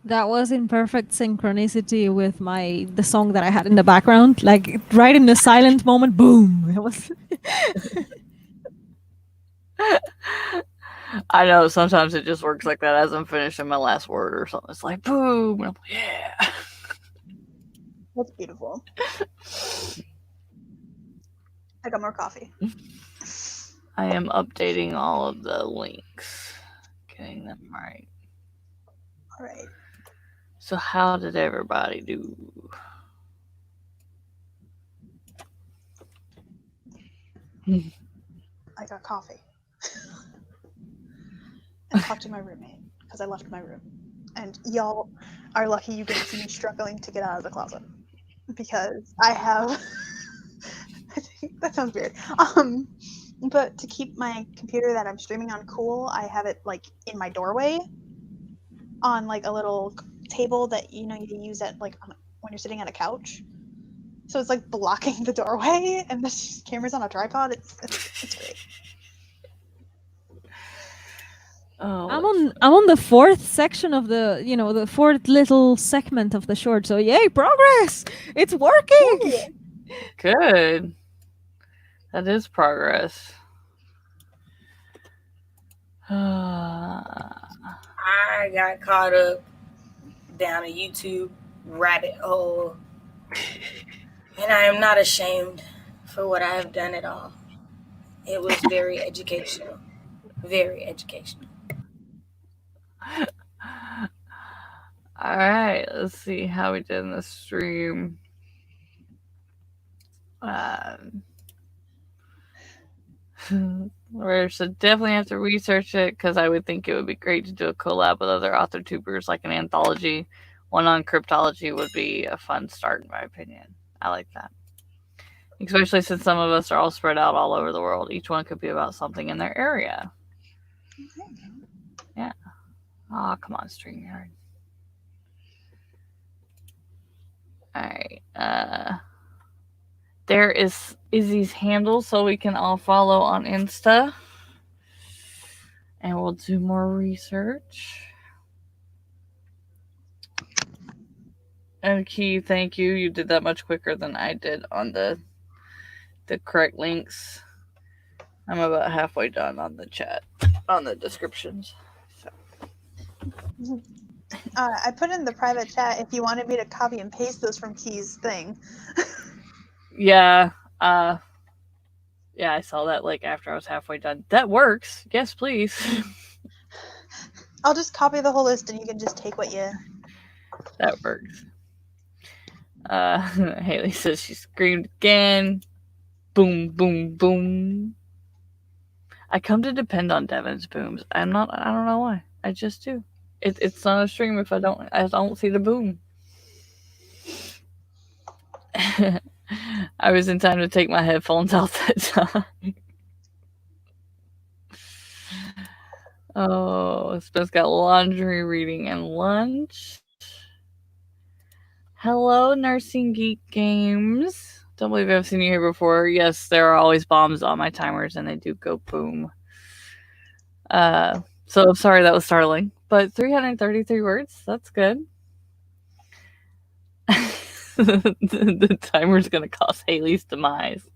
[SPEAKER 3] That was in perfect synchronicity with the song that I had in the background. Like right in the silent moment, boom! It was.
[SPEAKER 1] I know sometimes it just works like that as I'm finishing my last word or something. It's like boom, and I'm like, yeah.
[SPEAKER 2] That's beautiful. I got more coffee.
[SPEAKER 1] I am updating all of the links, getting them right.
[SPEAKER 2] All right.
[SPEAKER 1] So how did everybody do?
[SPEAKER 2] I got coffee. And talked to my roommate because I left my room. And y'all are lucky you didn't see me struggling to get out of the closet because I have. I think that sounds weird. But to keep my computer that I'm streaming on cool, I have it like in my doorway, on like a little table that you use at like when you're sitting on a couch. So it's like blocking the doorway, and this camera's on a tripod. It's great.
[SPEAKER 1] Oh,
[SPEAKER 3] I'm on the fourth section of the fourth little segment of the short. So yay, progress! It's working.
[SPEAKER 2] Yay.
[SPEAKER 1] good. That is progress.
[SPEAKER 4] I got caught up down a YouTube rabbit hole, and I am not ashamed for what I have done at all. It was very educational. Very educational.
[SPEAKER 1] All right, let's see how we did in the stream. We should definitely have to research it because I would think it would be great to do a collab with other author tubers, like an anthology. One on cryptology would be a fun start, in my opinion. I like that. Especially since some of us are all spread out all over the world. Each one could be about something in their area. Yeah. Oh, come on, StreamYard. All right. There is Izzy's handle so we can all follow on Insta. And we'll do more research. And Key, thank you. You did that much quicker than I did on the correct links. I'm about halfway done on the chat, on the descriptions. So.
[SPEAKER 2] I put in the private chat if you wanted me to copy and paste those from Key's thing.
[SPEAKER 1] Yeah. Yeah, I saw that like after I was halfway done. That works. Yes, please.
[SPEAKER 2] I'll just copy the whole list and you can just take what you...
[SPEAKER 1] That works. Haley says she screamed again. Boom, boom, boom. I come to depend on Devin's booms. I don't know why. I just do. It's not a stream if I don't see the boom. I was in time to take my headphones out that time. Oh, Spence got laundry, reading, and lunch. Hello, Nursing Geek Games. Don't believe I've seen you here before. Yes, there are always bombs on my timers, and they do go boom. So I'm sorry that was startling. But 333 words, that's good. The timer's going to cause Haley's demise.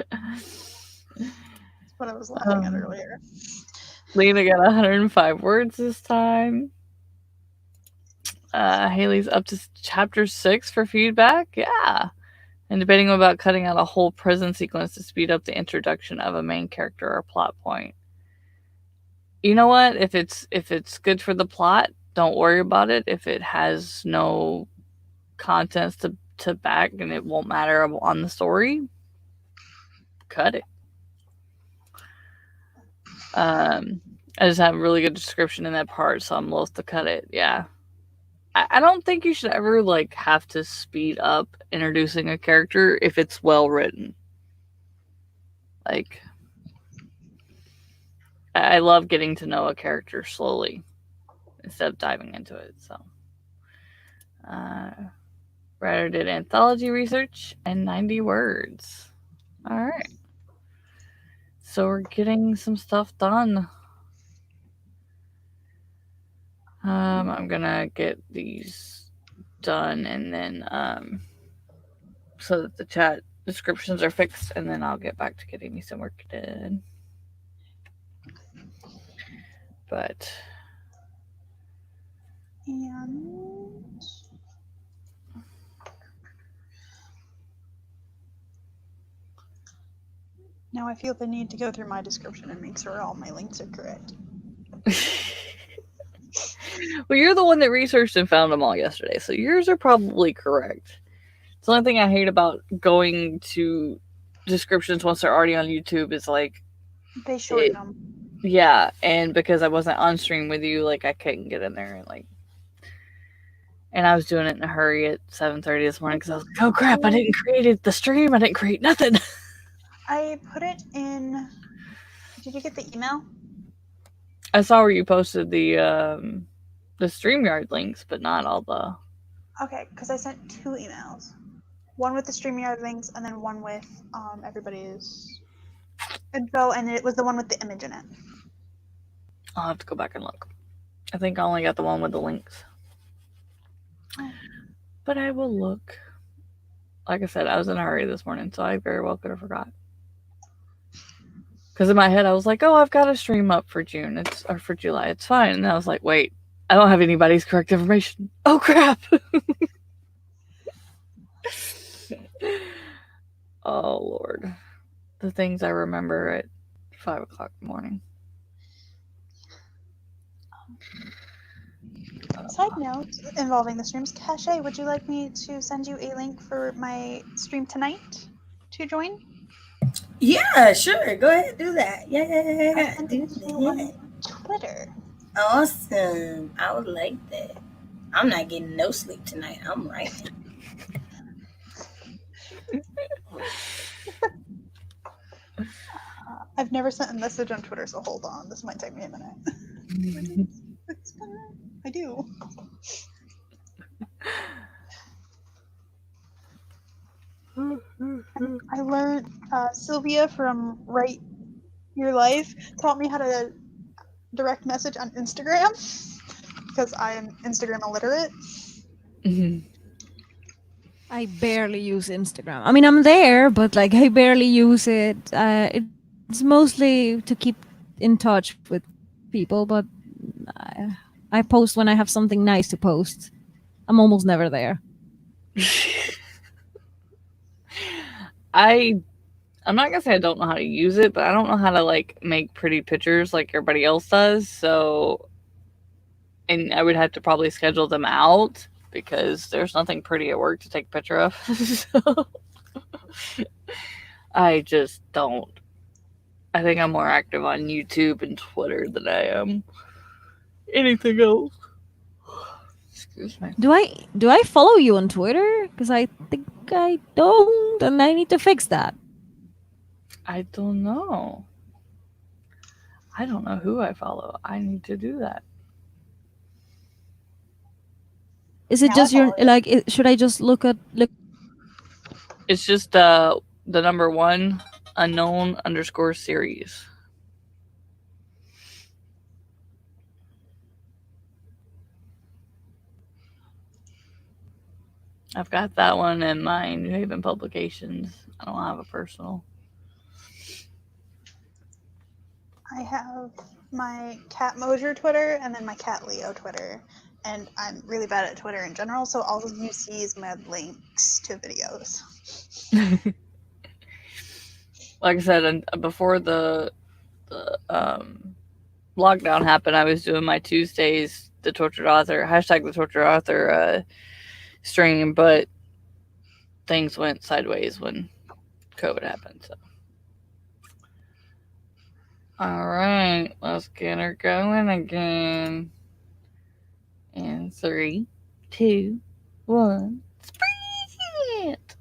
[SPEAKER 2] That's what I was laughing at earlier.
[SPEAKER 1] Lena got 105 words this time. Haley's up to chapter 6 for feedback. Yeah. And debating about cutting out a whole prison sequence to speed up the introduction of a main character or plot point. You know what? If it's good for the plot, don't worry about it. If it has no contents to back and it won't matter on the story, cut it. I just have a really good description in that part, so I'm loath to cut it. Yeah. I don't think you should ever have to speed up introducing a character if it's well written. I love getting to know a character slowly instead of diving into it. So, writer did anthology research and 90 words. All right. So we're getting some stuff done. I'm gonna get these done and then so that the chat descriptions are fixed, and then I'll get back to getting me some work done. But
[SPEAKER 2] And now I feel the need to go through my description and make sure all my links are correct.
[SPEAKER 1] well, you're the one that researched and found them all yesterday, so yours are probably correct. It's the only thing I hate about going to descriptions once they're already on YouTube is like
[SPEAKER 2] they shorten them.
[SPEAKER 1] Yeah, and because I wasn't on stream with you, like I couldn't get in there and I was doing it in a hurry at 7:30 this morning because I was like, oh crap, I didn't create the stream. I didn't create nothing.
[SPEAKER 2] I put it in. Did you get the email?
[SPEAKER 1] I saw where you posted the StreamYard links, but not all the.
[SPEAKER 2] Okay, because I sent 2 emails. One with the StreamYard links, and then one with everybody's info, and it was the one with the image in it.
[SPEAKER 1] I'll have to go back and look. I think I only got the one with the links.
[SPEAKER 2] Oh.
[SPEAKER 1] But I will look. Like I said, I was in a hurry this morning, so I very well could have forgot. Because in my head, I was like, oh, I've got a stream up for June. Or for July. It's fine. And I was like, wait, I don't have anybody's correct information. Oh, crap. Oh, Lord. The things I remember at 5 o'clock in the morning.
[SPEAKER 2] Side note involving the streams, Cache, would you like me to send you a link for my stream tonight to join?
[SPEAKER 4] Yeah, sure. Go ahead, do that. Yeah.
[SPEAKER 2] I sent it to you on Twitter.
[SPEAKER 4] Awesome. I would like that. I'm not getting no sleep tonight. I'm writing.
[SPEAKER 2] I've never sent a message on Twitter, so hold on. This might take me a minute. I do. I learned Sylvia from WrightYourLife taught me how to direct message on Instagram because I am Instagram illiterate.
[SPEAKER 3] I barely use Instagram. I mean, I'm there, but like I barely use it. It's mostly to keep in touch with people, but I post when I have something nice to post. I'm almost never there.
[SPEAKER 1] I'm not gonna say I don't know how to use it, but I don't know how to like make pretty pictures like everybody else does. So, and I would have to probably schedule them out because there's nothing pretty at work to take a picture of. So, I just don't. I think I'm more active on YouTube and Twitter than I am anything else. Excuse me.
[SPEAKER 3] Do I follow you on Twitter? Because I think I don't, and I need to fix that.
[SPEAKER 1] I don't know. I don't know who I follow. I need to do that.
[SPEAKER 3] Is it
[SPEAKER 2] Now
[SPEAKER 3] just
[SPEAKER 2] I
[SPEAKER 3] your
[SPEAKER 2] follow you.
[SPEAKER 3] like? Should I just look?
[SPEAKER 1] It's just the number 1 unknown_series. I've got that one in my New Haven publications. I don't have a personal.
[SPEAKER 2] I have my cat Mosher Twitter and then my cat Leo Twitter. And I'm really bad at Twitter in general, so all you see is my links to videos.
[SPEAKER 1] Like I said, before the lockdown happened, I was doing my Tuesdays, the Tortured Author, #the Tortured Author stream, but things went sideways when COVID happened. So, all right, let's get her going again. In 3, 2, 1, spring it!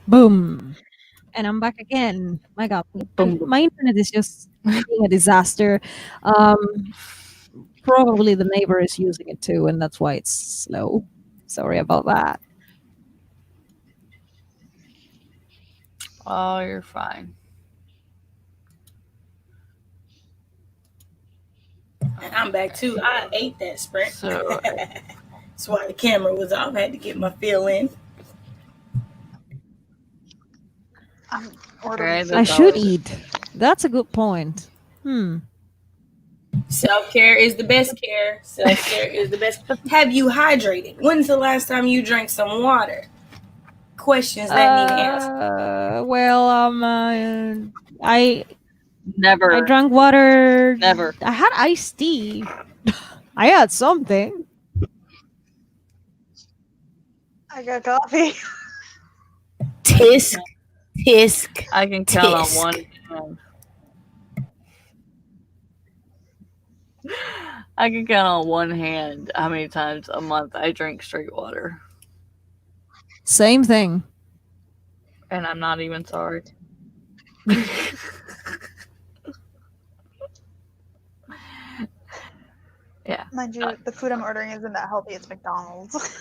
[SPEAKER 3] Boom. And I'm back again. My God,
[SPEAKER 1] Boom.
[SPEAKER 3] my internet is just being a disaster. Probably the neighbor is using it too, and that's why it's slow. Sorry about that.
[SPEAKER 1] Oh, you're fine.
[SPEAKER 4] And I'm back too. I ate that Sprint.
[SPEAKER 1] So
[SPEAKER 4] That's why the camera was off. I had to get my fill in.
[SPEAKER 2] I'm ordering.
[SPEAKER 1] Okay,
[SPEAKER 2] food.
[SPEAKER 3] I
[SPEAKER 1] that's
[SPEAKER 3] should
[SPEAKER 1] always-
[SPEAKER 3] eat. That's a good point.
[SPEAKER 4] Self-care is the best care. Self-care is the best. Have you hydrated? When's the last time you drank some water? Questions that need answers.
[SPEAKER 3] Well, I
[SPEAKER 1] never.
[SPEAKER 3] drank water.
[SPEAKER 1] Never.
[SPEAKER 3] I had iced tea. I had something.
[SPEAKER 2] I got coffee.
[SPEAKER 4] Tisk. Tisk.
[SPEAKER 1] I can count on
[SPEAKER 4] Tisk.
[SPEAKER 1] one hand. I can count on one hand how many times a month I drink straight water.
[SPEAKER 3] Same thing.
[SPEAKER 1] And I'm not even sorry. Yeah.
[SPEAKER 2] Mind you, the food I'm ordering isn't that healthy. It's McDonald's.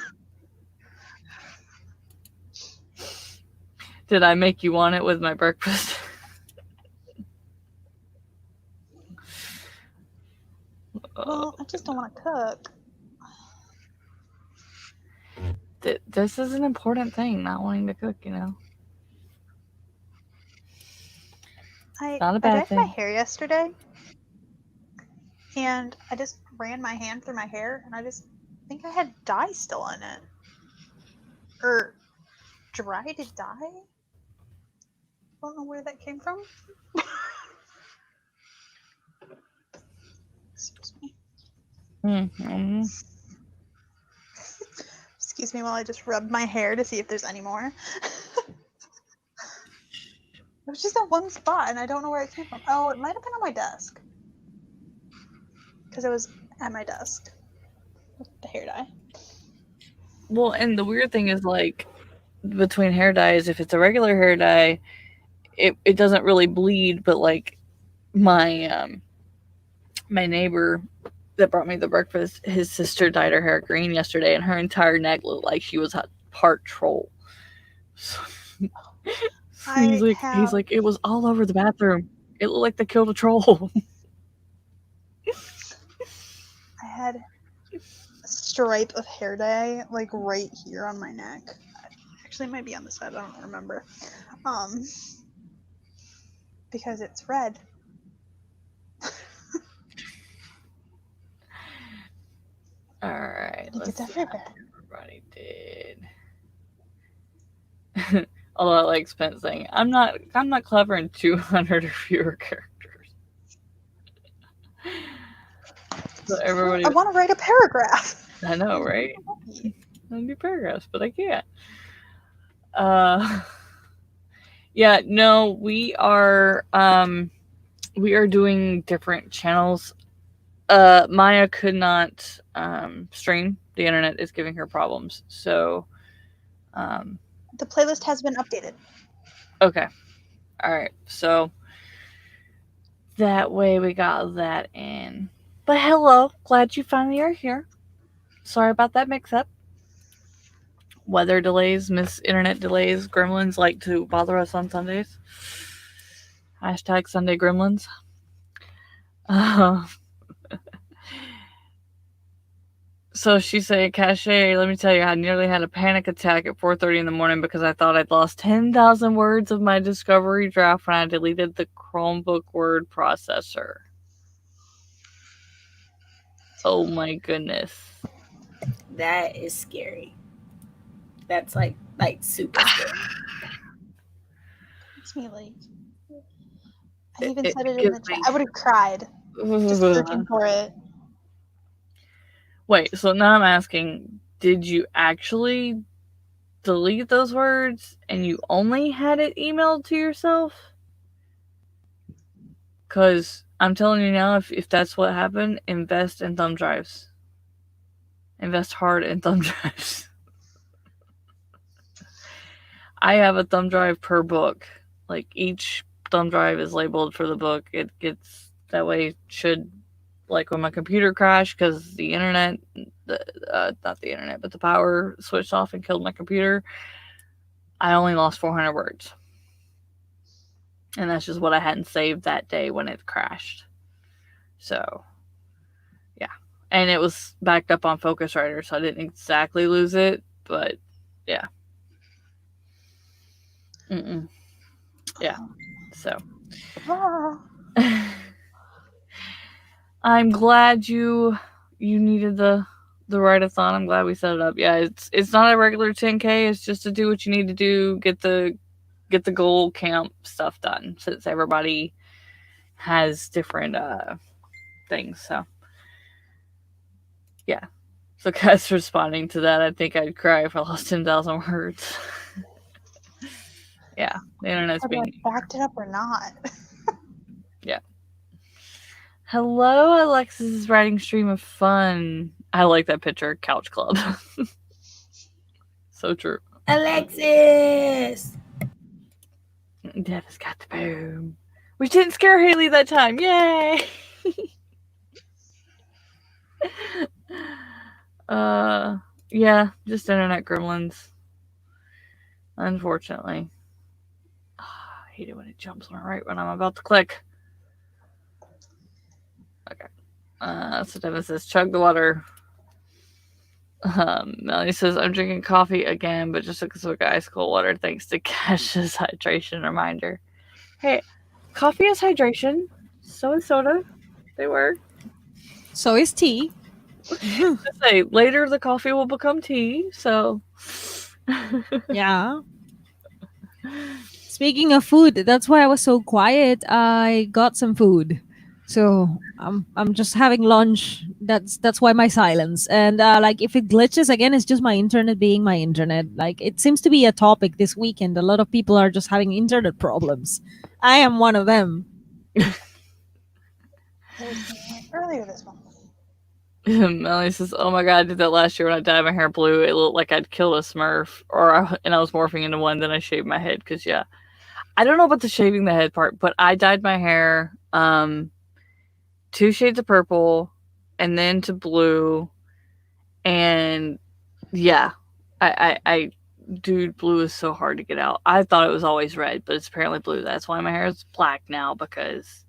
[SPEAKER 1] Did I make you want it with my breakfast?
[SPEAKER 2] Well, I just don't want to cook.
[SPEAKER 1] This is an important thing, not wanting to cook, you know? Not a bad
[SPEAKER 2] dyed my
[SPEAKER 1] thing.
[SPEAKER 2] hair yesterday, and I just ran my hand through my hair, and I just think I had dye still in it. Or dried dye? Don't know where that came from. Excuse me.
[SPEAKER 1] Mm-hmm.
[SPEAKER 2] Excuse me while I just rub my hair to see if there's any more. It was just at one spot, and I don't know where it came from. Oh, it might have been on my desk. Because it was at my desk. With the hair dye.
[SPEAKER 1] Well, and the weird thing is, like, between hair dyes, if it's a regular hair dye, it doesn't really bleed, but, like, my my neighbor that brought me the breakfast, his sister dyed her hair green yesterday, and her entire neck looked like she was a part troll. So, he's like, it was all over the bathroom. It looked like they killed a troll.
[SPEAKER 2] I had a stripe of hair dye, like, right here on my neck. Actually, it might be on the side. I don't remember. Because it's red.
[SPEAKER 1] All right.
[SPEAKER 2] It's everywhere.
[SPEAKER 1] Everybody did. Although I like Spence saying, I'm not clever in 200 or fewer characters. So everybody,
[SPEAKER 2] I want to write a paragraph.
[SPEAKER 1] I know, right? I do paragraphs, but I can't. Yeah, no, we are doing different channels. Maya could not stream. The internet is giving her problems. So
[SPEAKER 2] The playlist has been updated.
[SPEAKER 1] okay. All right. So that way we got that in. But hello, glad you finally are here. Sorry about that mix-up. Weather delays, internet delays, gremlins like to bother us on Sundays. Hashtag Sunday Gremlins. So she said, Cachet, let me tell you, I nearly had a panic attack at 4:30 in the morning because I thought I'd lost 10,000 words of my Discovery draft when I deleted the Chromebook word processor. Oh my goodness.
[SPEAKER 4] That is scary. That's like super scary.
[SPEAKER 2] Makes me like. I even said it in
[SPEAKER 1] gives
[SPEAKER 2] the chat.
[SPEAKER 1] me-
[SPEAKER 2] I would have cried just searching for it.
[SPEAKER 1] Wait, so now I'm asking, did you actually delete those words and you only had it emailed to yourself? Because I'm telling you now, if that's what happened, invest in thumb drives. Invest hard in thumb drives. I have a thumb drive per book. Like each thumb drive is labeled for the book. It gets that way. Should like when my computer crashed because the internet, not the internet, but the power switched off and killed my computer. I only lost 400 words, and that's just what I hadn't saved that day when it crashed. So, yeah, and it was backed up on Focusrite, so I didn't exactly lose it, but yeah. Yeah. So I'm glad you needed the write-a-thon. I'm glad we set it up. Yeah, it's not a regular 10K. It's just to do what you need to do, get the goal camp stuff done, since everybody has different things. So yeah. So guys responding to that, I think I'd cry if I lost 10,000 words. Yeah, the internet's
[SPEAKER 2] Whether
[SPEAKER 1] being
[SPEAKER 2] I backed it up or not.
[SPEAKER 1] yeah. Hello, Alexis's writing stream of fun. I like that picture, Couch Club. So true.
[SPEAKER 4] Alexis!
[SPEAKER 1] Dev has got the boom. We didn't scare Haley that time. Yay! Yeah, just internet gremlins. Unfortunately. I hate it when it jumps right when I'm about to click. Okay. So Devin says, chug the water. Melanie says, I'm drinking coffee again, but just took a swig of ice cold water thanks to Cash's hydration reminder. Hey, coffee is hydration. So is soda. They work.
[SPEAKER 3] So is tea.
[SPEAKER 1] To say, later the coffee will become tea, so...
[SPEAKER 3] Yeah. Speaking of food, that's why I was so quiet. I got some food. So I'm just having lunch. That's why my silence. And like if it glitches again, it's just my internet being my internet. Like it seems to be a topic this weekend. A lot of people are just having internet problems. I am one of them.
[SPEAKER 2] Earlier this month.
[SPEAKER 1] Melanie says, oh my god, I did that last year when I dyed my hair blue. It looked like I'd killed a Smurf, and I was morphing into one, then I shaved my head, because yeah. I don't know about the shaving the head part, but I dyed my hair 2 shades of purple, and then to blue, and yeah. Dude, blue is so hard to get out. I thought it was always red, but it's apparently blue. That's why my hair is black now, because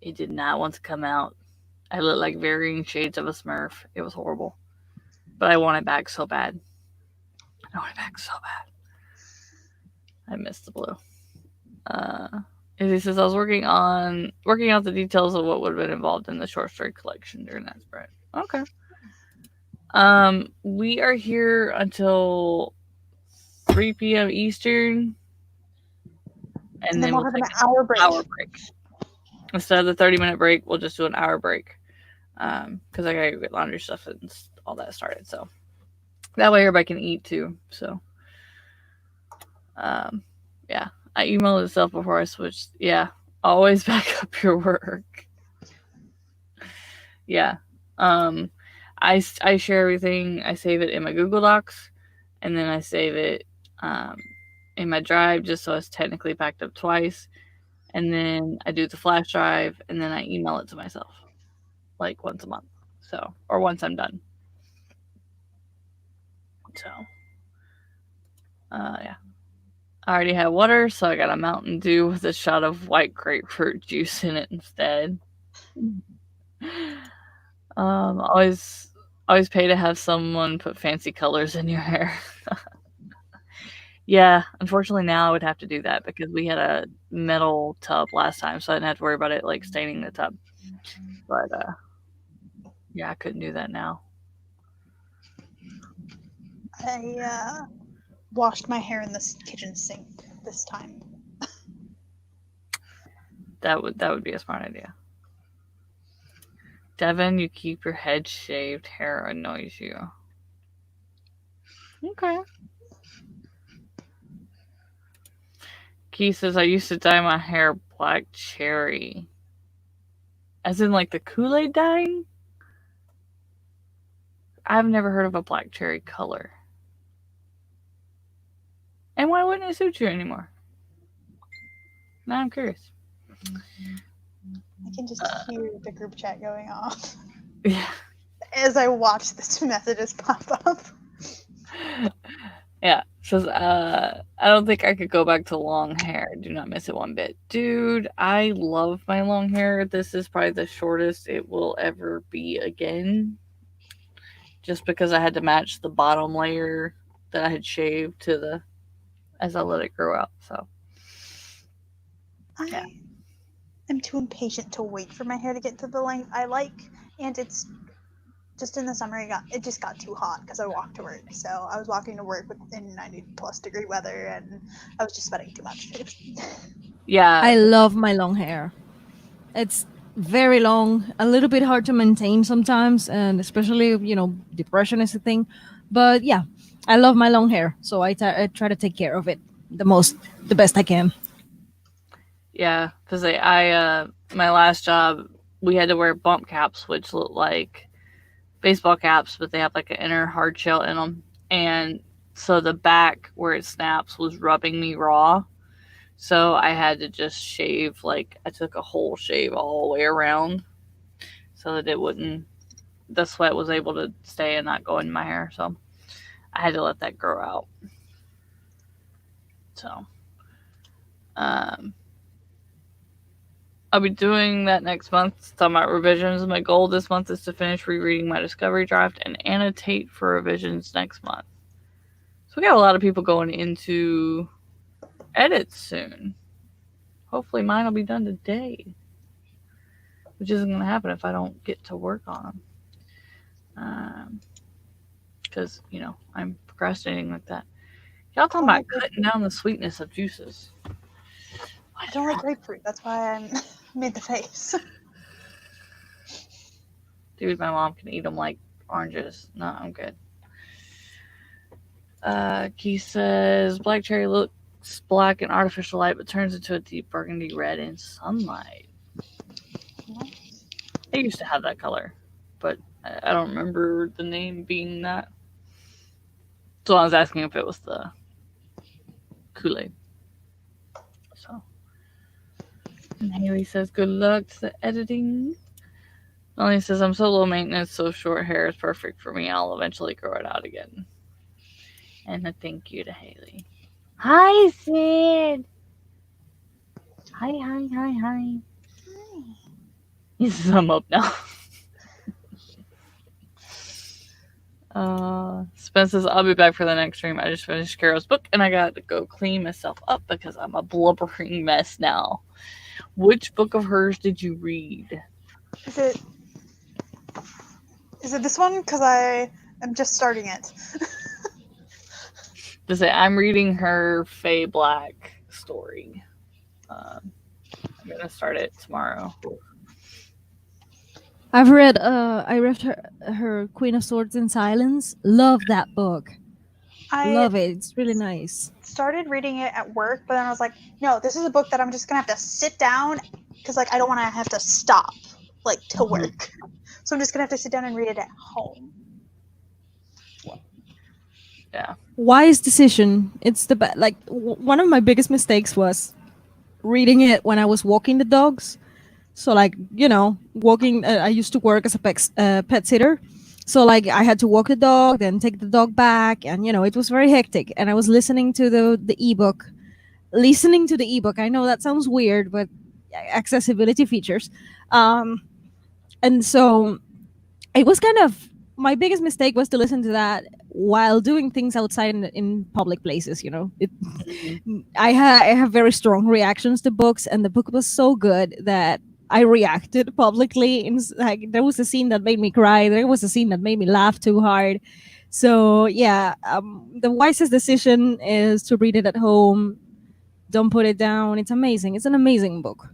[SPEAKER 1] it did not want to come out. I look like varying shades of a Smurf. It was horrible. But I want it back so bad. I want it back so bad. I miss the blue. Izzy says, I was working out the details of what would have been involved in the short story collection during that spread. Okay. We are here until 3 p.m. Eastern. And then we'll
[SPEAKER 2] have
[SPEAKER 1] take
[SPEAKER 2] an hour break.
[SPEAKER 1] Instead of the 30-minute break, we'll just do an hour break. Because I gotta get laundry stuff and all that started. So that way everybody can eat too. So yeah. I emailed itself before I switched. Yeah. Always back up your work. Yeah. I share everything. I save it in my Google Docs, and then I save it in my drive just so it's technically backed up twice. And then I do the flash drive, and then I email it to myself like once a month. So, or once I'm done. So, yeah. I already have water, so I got a Mountain Dew with a shot of white grapefruit juice in it instead. Always pay to have someone put fancy colors in your hair. Yeah, unfortunately now I would have to do that because we had a metal tub last time, so I didn't have to worry about it like staining the tub. But yeah, I couldn't do that now.
[SPEAKER 2] I washed my hair in the kitchen sink this time.
[SPEAKER 1] That would be a smart idea. Devin, you keep your head shaved. Hair annoys you. Okay. Keith says, I used to dye my hair black cherry. As in like the Kool-Aid dyeing? I've never heard of a black cherry color. And why wouldn't it suit you anymore? Now I'm curious.
[SPEAKER 2] I can just hear the group chat going off
[SPEAKER 1] Yeah.
[SPEAKER 2] as I watch the messages pop up.
[SPEAKER 1] Yeah. Says, I don't think I could go back to long hair. Do not miss it one bit. Dude, I love my long hair. This is probably the shortest it will ever be again. Just because I had to match the bottom layer that I had shaved to the as I let it grow out. So yeah.
[SPEAKER 2] I'm too impatient to wait for my hair to get to the length I like, and it's just in the summer it just got too hot because I walked to work. So I was walking to work in 90+ degree weather, and I was just sweating too much.
[SPEAKER 1] Yeah.
[SPEAKER 3] I love my long hair. It's very long, a little bit hard to maintain sometimes, and especially, depression is a thing. But yeah, I love my long hair, so I try to take care of it the best I can.
[SPEAKER 1] Yeah, because I my last job, we had to wear bump caps, which look like baseball caps, but they have like an inner hard shell in them. And so the back where it snaps was rubbing me raw. So I had to just shave, like, I took a whole shave all the way around so that the sweat was able to stay and not go in my hair. So I had to let that grow out. So, I'll be doing that next month. Talking about revisions. My goal this month is to finish rereading my discovery draft and annotate for revisions next month. So we got a lot of people going into edits soon. Hopefully mine will be done today, which isn't going to happen if I don't get to work on them. Because, I'm procrastinating like that. Y'all talking about cutting down the sweetness of juices.
[SPEAKER 2] I don't like grapefruit. That's why I made the face.
[SPEAKER 1] Dude, my mom can eat them like oranges. No, I'm good. Keith says, black cherry looks black in artificial light, but turns into a deep burgundy red in sunlight. It used to have that color, but I don't remember the name being that. So I was asking if it was the Kool-Aid. So. And Haley says, good luck to the editing. Melanie says, I'm so low maintenance, so short hair is perfect for me. I'll eventually grow it out again. And a thank you to Haley. Hi, Sid. Hi. He says, I'm up now. Spence says, I'll be back for the next stream. I just finished Carol's book, and I got to go clean myself up because I'm a blubbering mess now. Which book of hers did you read?
[SPEAKER 2] Is it this one? Because I am just starting it.
[SPEAKER 1] I'm reading her Faye Black story. I'm gonna start it tomorrow.
[SPEAKER 3] I read her Queen of Swords in Silence. Love that book. Love it. It's really nice.
[SPEAKER 2] Started reading it at work, but then I was like, no, this is a book that I'm just gonna have to sit down because I don't want to have to stop to work. So I'm just gonna have to sit down and read it at home.
[SPEAKER 1] Yeah.
[SPEAKER 3] Wise decision. It's the best. One of my biggest mistakes was reading it when I was walking the dogs. So walking. I used to work as a pet sitter. So I had to walk the dog, then take the dog back, and it was very hectic. And I was listening to the ebook. I know that sounds weird, but accessibility features. And so it was kind of my biggest mistake was to listen to that while doing things outside in public places. I have very strong reactions to books, and the book was so good that I reacted publicly. There was a scene that made me cry. There was a scene that made me laugh too hard. So yeah, the wisest decision is to read it at home. Don't put it down. It's amazing. It's an amazing book.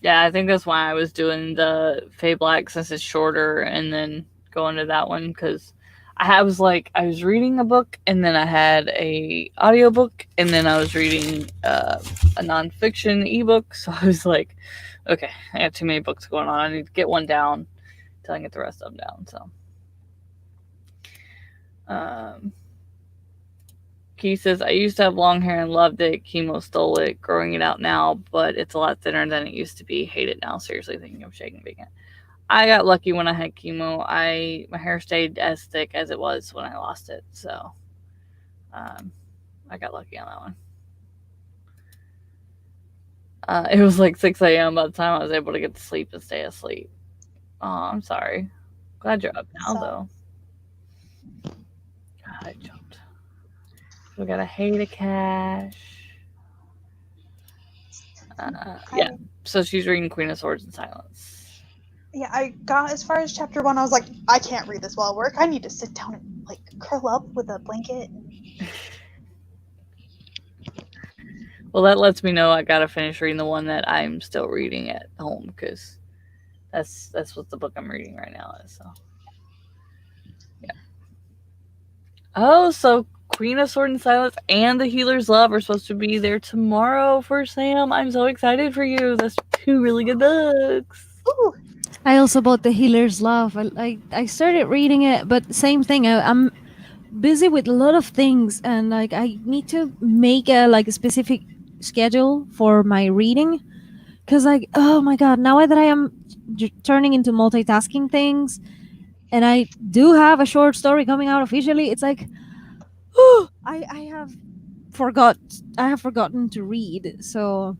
[SPEAKER 1] Yeah, I think that's why I was doing the Faye Black since it's shorter, and then going to that one because I was reading a book, and then I had a audiobook, and then I was reading a nonfiction ebook. So I was like, okay, I have too many books going on. I need to get one down until I can get the rest of them down. So, Key says, I used to have long hair and loved it. Chemo stole it. Growing it out now, but it's a lot thinner than it used to be. Hate it now. Seriously thinking of shaking bacon. I got lucky when I had chemo. My hair stayed as thick as it was when I lost it. So I got lucky on that one. It was like 6 a.m. by the time I was able to get to sleep and stay asleep. Oh, I'm sorry. Glad you're up now, though. God, I jumped. We got a Hate a Cash. Yeah, so she's reading Queen of Swords in silence.
[SPEAKER 2] Yeah, I got as far as chapter 1. I was like, I can't read this while at work. I need to sit down and like curl up with a blanket.
[SPEAKER 1] Well, that lets me know I gotta finish reading the one that I'm still reading at home, because that's what the book I'm reading right now is. So, yeah. Oh, so Queen of Sword and Silence and The Healer's Love are supposed to be there tomorrow for Sam. I'm so excited for you. That's 2 really good books.
[SPEAKER 2] Ooh.
[SPEAKER 3] I also bought The Healer's Love. I started reading it, but same thing. I'm busy with a lot of things, and like I need to make a specific schedule for my reading, because like, oh my god, now that I am turning into multitasking things, and I do have a short story coming out officially, it's like, I have forgotten to read. So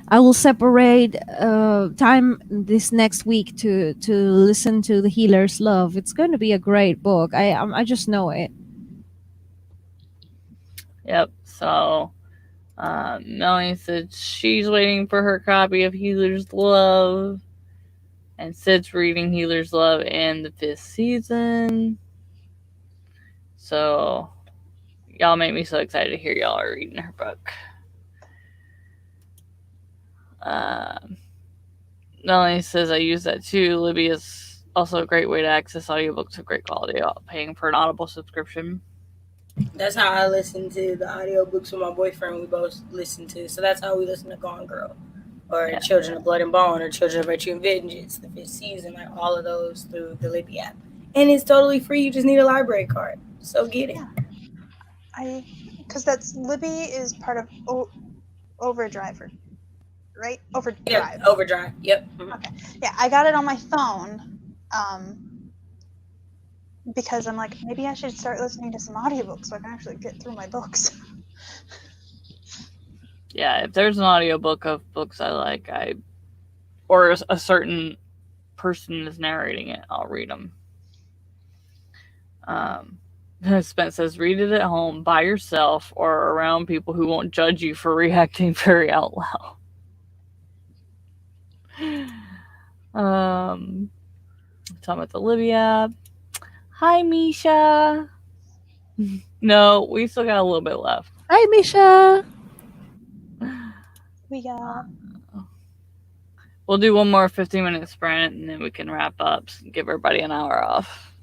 [SPEAKER 3] I will separate time this next week to listen to The Healer's Love. It's going to be a great book. I just know it.
[SPEAKER 1] Yep. So Melanie said she's waiting for her copy of Healer's Love, and Sid's reading Healer's Love in the 5th season. So y'all make me so excited to hear y'all are reading her book. Melanie says, I use that too. Libby is also a great way to access audiobooks of great quality without paying for an Audible subscription.
[SPEAKER 4] That's how I listen to the audiobooks with my boyfriend. We both listen to. So that's how we listen to Gone Girl, or Children of Blood and Bone, or Children of Virtue and Vengeance, the 5th season, like all of those through the Libby app. And it's totally free. You just need a library card. So get it.
[SPEAKER 2] Yeah. Because that's Libby is part of Overdrive, right? Overdrive.
[SPEAKER 4] Yeah, Overdrive. Yep. Mm-hmm.
[SPEAKER 2] Okay. Yeah, I got it on my phone. Because I'm like, maybe I should start listening to some audiobooks so I can actually get through my books.
[SPEAKER 1] Yeah, if there's an audiobook of books I like, or a certain person is narrating it, I'll read them. Spence says, read it at home by yourself or around people who won't judge you for reacting very out loud. Talking about the Libby app. Hi, Misha. No, we still got a little bit left.
[SPEAKER 3] Hi, Misha.
[SPEAKER 2] We got.
[SPEAKER 1] We'll do one more 15-minute sprint, and then we can wrap up and give everybody an hour off.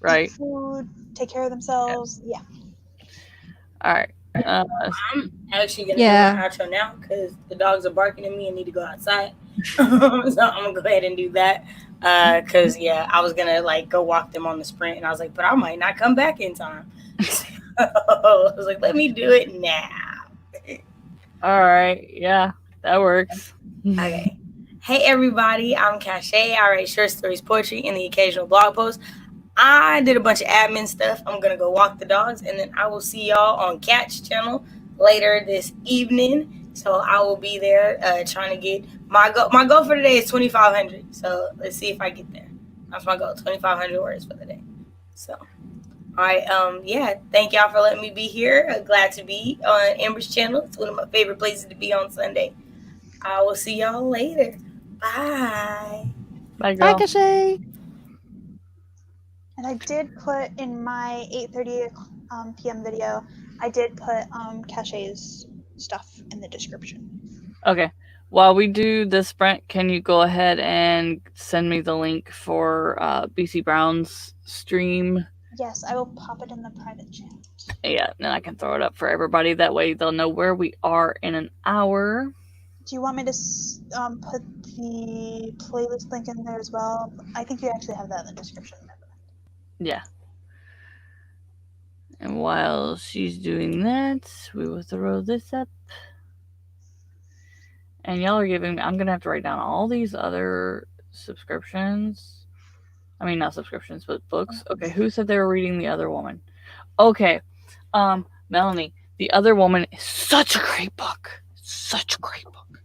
[SPEAKER 1] Right?
[SPEAKER 2] Eat food, take care of themselves. Yeah.
[SPEAKER 1] All right.
[SPEAKER 4] I'm actually going to do my outro now because the dogs are barking at me and need to go outside. So I'm going to go ahead and do that. Because, I was going to go walk them on the sprint. And I was like, but I might not come back in time. So I was like, let me do it now.
[SPEAKER 1] All right. Yeah, that works.
[SPEAKER 4] Okay. Hey, everybody. I'm Cache. I write short stories, poetry, and the occasional blog post. I did a bunch of admin stuff. I'm going to go walk the dogs, and then I will see y'all on Catch channel later this evening. So I will be there trying to get my goal for today is 2,500. So let's see if I get there. That's my goal, 2,500 words for the day. So, all right. Thank y'all for letting me be here. Glad to be on Amber's channel. It's one of my favorite places to be on Sunday. I will see y'all later. Bye.
[SPEAKER 1] Bye, girl.
[SPEAKER 3] Bye, Cache.
[SPEAKER 2] And I did put in my 8:30 p.m. video, I did put Cache's stuff in the description.
[SPEAKER 1] Okay. While we do the sprint, can you go ahead and send me the link for BC Brown's stream?
[SPEAKER 2] Yes, I will pop it in the private chat.
[SPEAKER 1] Yeah, then I can throw it up for everybody. That way they'll know where we are in an hour.
[SPEAKER 2] Do you want me to put the playlist link in there as well? I think you actually have that in the description.
[SPEAKER 1] Yeah. And while she's doing that, we will throw this up. And y'all are giving me, I'm going to have to write down all these other subscriptions. I mean, not subscriptions, but books. Okay, who said they were reading The Other Woman? Okay, Melanie, The Other Woman is such a great book. Such a great book.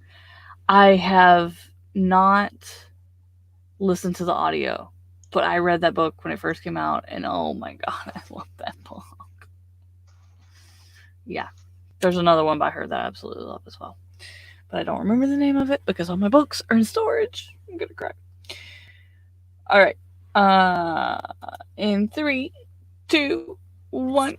[SPEAKER 1] I have not listened to the audio, but I read that book when it first came out, and oh my god, I love that book. Yeah, there's another one by her that I absolutely love as well, but I don't remember the name of it because all my books are in storage. I'm gonna cry. All right, in 3, 2, 1.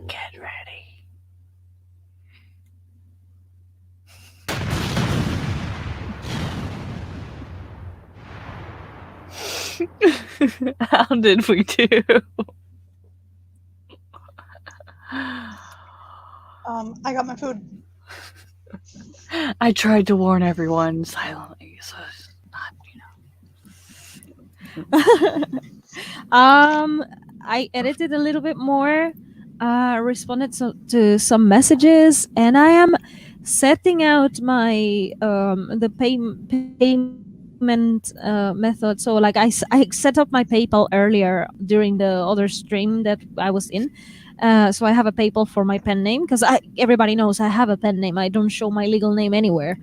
[SPEAKER 1] Get ready. How did we do?
[SPEAKER 2] I got my food.
[SPEAKER 1] I tried to warn everyone silently, so it's not,
[SPEAKER 3] I edited a little bit more, responded to some messages, and I am setting out my the payment method. So like I set up my PayPal earlier during the other stream that I was in. So I have a PayPal for my pen name because everybody knows I have a pen name. I don't show my legal name anywhere.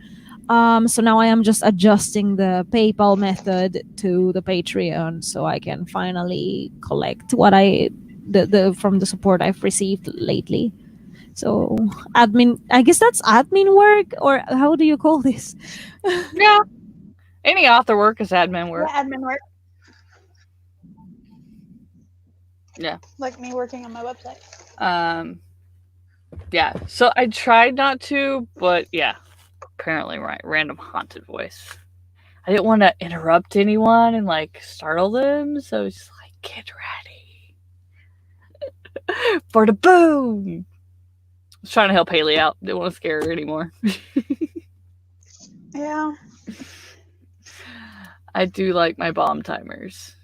[SPEAKER 3] So now I am just adjusting the PayPal method to the Patreon so I can finally collect what the from the support I've received lately. So admin, I guess that's admin work, or how do you call this?
[SPEAKER 1] yeah. Any author work is admin work.
[SPEAKER 2] Yeah, admin work.
[SPEAKER 1] Yeah.
[SPEAKER 2] Like me working on my website.
[SPEAKER 1] Yeah. So I tried not to, but yeah. Apparently, right. Random haunted voice. I didn't want to interrupt anyone and like startle them, so it's just like, get ready for the boom. I was trying to help Haley out. Didn't want to scare her anymore.
[SPEAKER 2] Yeah.
[SPEAKER 1] I do like my bomb timers.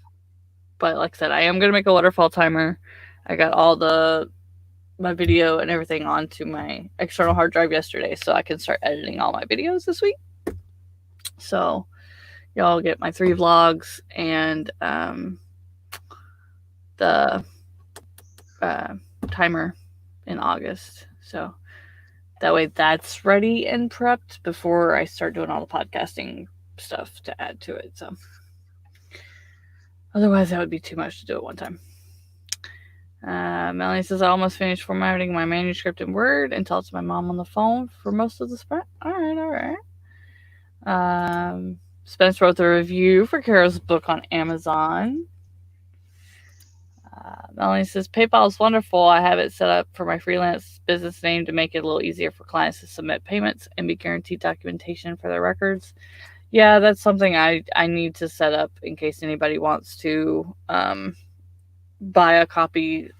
[SPEAKER 1] But like I said, I am going to make a waterfall timer. I got all my video and everything onto my external hard drive yesterday, so I can start editing all my videos this week. So y'all get my 3 vlogs and the timer in August. So that way that's ready and prepped before I start doing all the podcasting stuff to add to it. So otherwise that would be too much to do at one time. Melanie says, I almost finished formatting my manuscript in Word and talked to my mom on the phone for most of the sprint. All right. Spence wrote the review for Carol's book on Amazon. Melanie says, PayPal is wonderful. I have it set up for my freelance business name to make it a little easier for clients to submit payments and be guaranteed documentation for their records. Yeah, that's something I need to set up in case anybody wants to buy a copy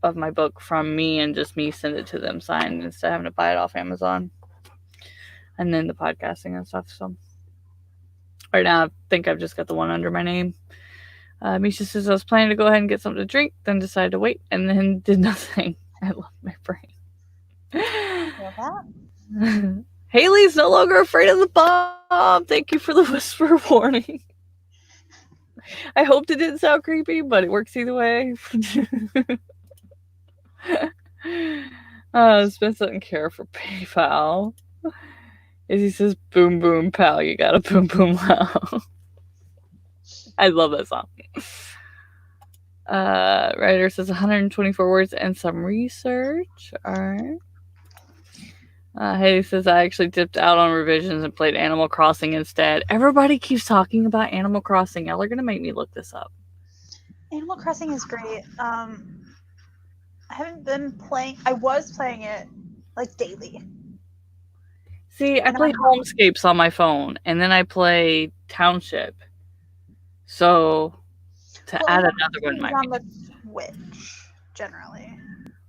[SPEAKER 1] of my book from me and just me send it to them signed instead of having to buy it off Amazon. And then the podcasting and stuff. So right now I think I've just got the one under my name. Misha says, I was planning to go ahead and get something to drink, then decided to wait, and then did nothing. I love my brain. Haley's no longer afraid of the bomb. Thank you for the whisper warning. I hoped it didn't sound creepy, but it works either way. Spence doesn't care for PayPal. As he says, boom, boom, pal, you got a boom, boom, wow. I love that song. Writer says 124 words and some research. All right. Haley says, I actually dipped out on revisions and played Animal Crossing instead. Everybody keeps talking about Animal Crossing. Y'all are going to make me look this up.
[SPEAKER 2] Animal Crossing is great. I haven't been playing. I was playing it like daily.
[SPEAKER 1] See, I play Homescapes on my phone, and then I play Township. So to add another one might
[SPEAKER 2] be on the Switch generally.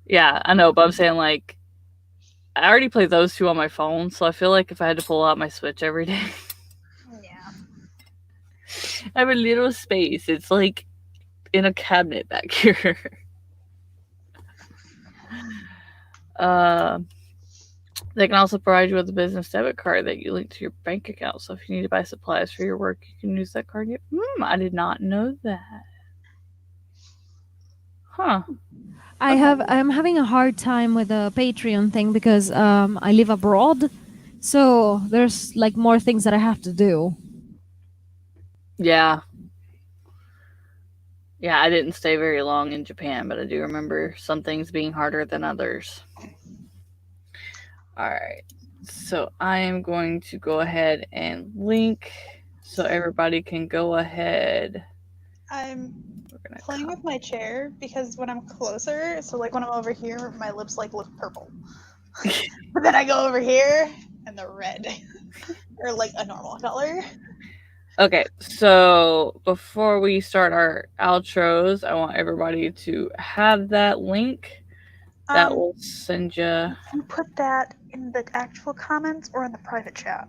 [SPEAKER 1] Yeah, I know, but I'm saying like I already play those 2 on my phone, so I feel like if I had to pull out my Switch every day,
[SPEAKER 2] yeah,
[SPEAKER 1] I have a little space. It's like in a cabinet back here. They can also provide you with a business debit card that you link to your bank account. So if you need to buy supplies for your work, you can use that card. I did not know that. Huh.
[SPEAKER 3] I'm having a hard time with the Patreon thing because I live abroad, so there's like more things that I have to do.
[SPEAKER 1] Yeah, I didn't stay very long in Japan, but I do remember some things being harder than others. All right, so I am going to go ahead and link so everybody can go ahead.
[SPEAKER 2] I'm playing with my chair because when I'm closer, so like when I'm over here, my lips like look purple. But then I go over here and they're red. Or like a normal color.
[SPEAKER 1] Okay, so before we start our outros, I want everybody to have that link. That will send you.
[SPEAKER 2] You put that in the actual comments or in the private chat?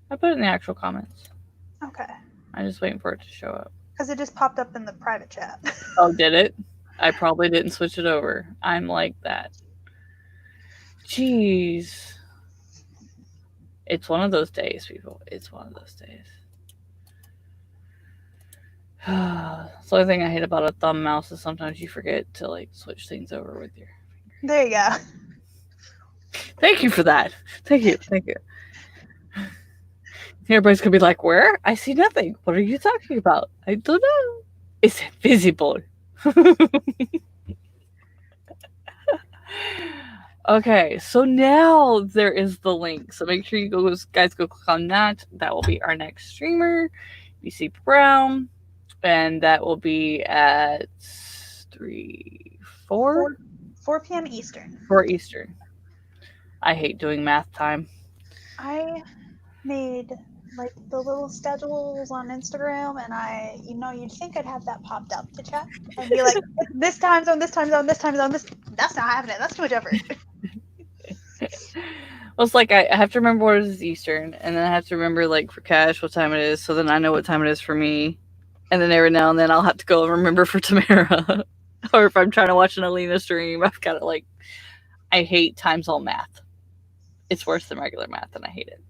[SPEAKER 1] I put it in the actual comments.
[SPEAKER 2] Okay.
[SPEAKER 1] I'm just waiting for it to show up.
[SPEAKER 2] Because it just popped up in the private chat.
[SPEAKER 1] Oh, did it? I probably didn't switch it over. I'm like that. Jeez. It's one of those days, people. It's one of those days. It's the only thing I hate about a thumb mouse is sometimes you forget to like switch things over with your finger.
[SPEAKER 2] There you go.
[SPEAKER 1] Thank you for that. Thank you. Thank you. Everybody's gonna be like, "Where? I see nothing. What are you talking about? I don't know. It's invisible." Okay, so now there is the link. So make sure you guys go click on that. That will be our next streamer, BC Brown, and that will be at 4
[SPEAKER 2] p.m. Eastern.
[SPEAKER 1] 4 Eastern. I hate doing math time.
[SPEAKER 2] I made like the little schedules on Instagram, and you'd think I'd have that popped up to check and be like, this time zone, this time zone, this time zone, this. That's not happening. That's too much effort.
[SPEAKER 1] Well, it's like I have to remember what it is Eastern, and then I have to remember like for Cash what time it is, so then I know what time it is for me, and then every now and then I'll have to go and remember for Tamara, or if I'm trying to watch an Alina stream, I've got to like. I hate time zone math. It's worse than regular math, and I hate it.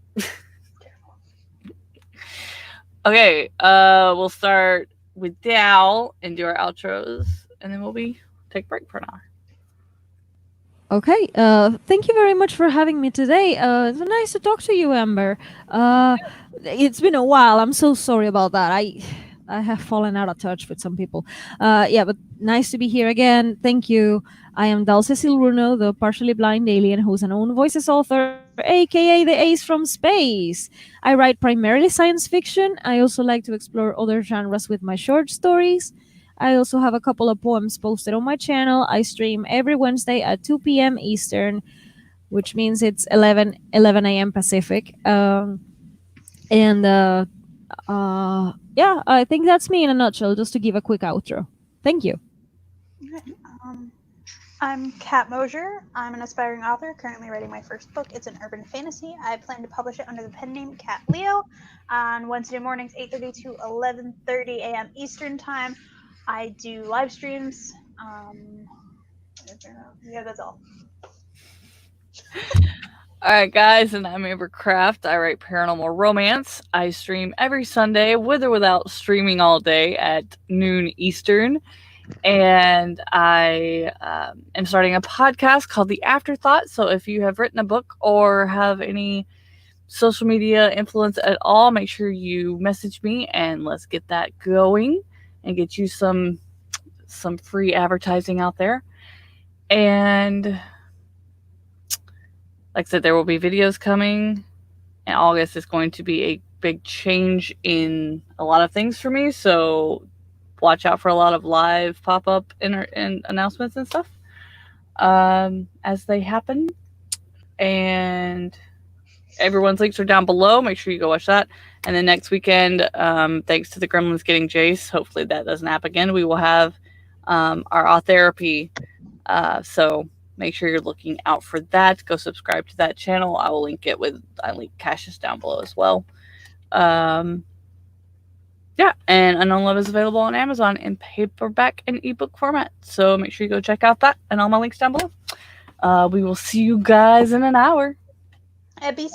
[SPEAKER 1] Okay, we'll start with Dal and do our outros, and then we'll take a break for an hour.
[SPEAKER 3] Okay, thank you very much for having me today. It's nice to talk to you, Amber. It's been a while. I'm so sorry about that. I have fallen out of touch with some people. Yeah, but nice to be here again. Thank you. I am Dal Cecil Runo, the partially blind alien who's an own voices author, aka the ace from space. I write primarily science fiction. I also like to explore other genres with my short stories. I also have a couple of poems posted on my channel. I stream every Wednesday at 2 p.m. Eastern, which means it's 11 a.m. Pacific. Yeah, I think that's me in a nutshell, just to give a quick outro. Thank you.
[SPEAKER 2] I'm Kat Mosher. I'm an aspiring author, currently writing my first book. It's an urban fantasy. I plan to publish it under the pen name Kat Leo on Wednesday mornings, 8:30 to 11:30 a.m. Eastern Time. I do live streams. Yeah, that's all.
[SPEAKER 1] All right, guys, and I'm Amber Craft. I write paranormal romance. I stream every Sunday, with or without streaming all day, at noon Eastern. And I am starting a podcast called The Afterthought. So if you have written a book or have any social media influence at all, make sure you message me and let's get that going and get you some free advertising out there. And like I said, there will be videos coming. And August is going to be a big change in a lot of things for me. So watch out for a lot of live pop-up and announcements and stuff as they happen. And everyone's links are down below. Make sure you go watch that. And then next weekend, thanks to the Gremlins getting Jayce, hopefully that doesn't happen again, we will have our Awe Therapy. So make sure you're looking out for that. Go subscribe to that channel. I will link it I link Cassius down below as well. Yeah, and Unknown Love is available on Amazon in paperback and ebook format. So make sure you go check out that and all my links down below. We will see you guys in an hour.
[SPEAKER 2] At BC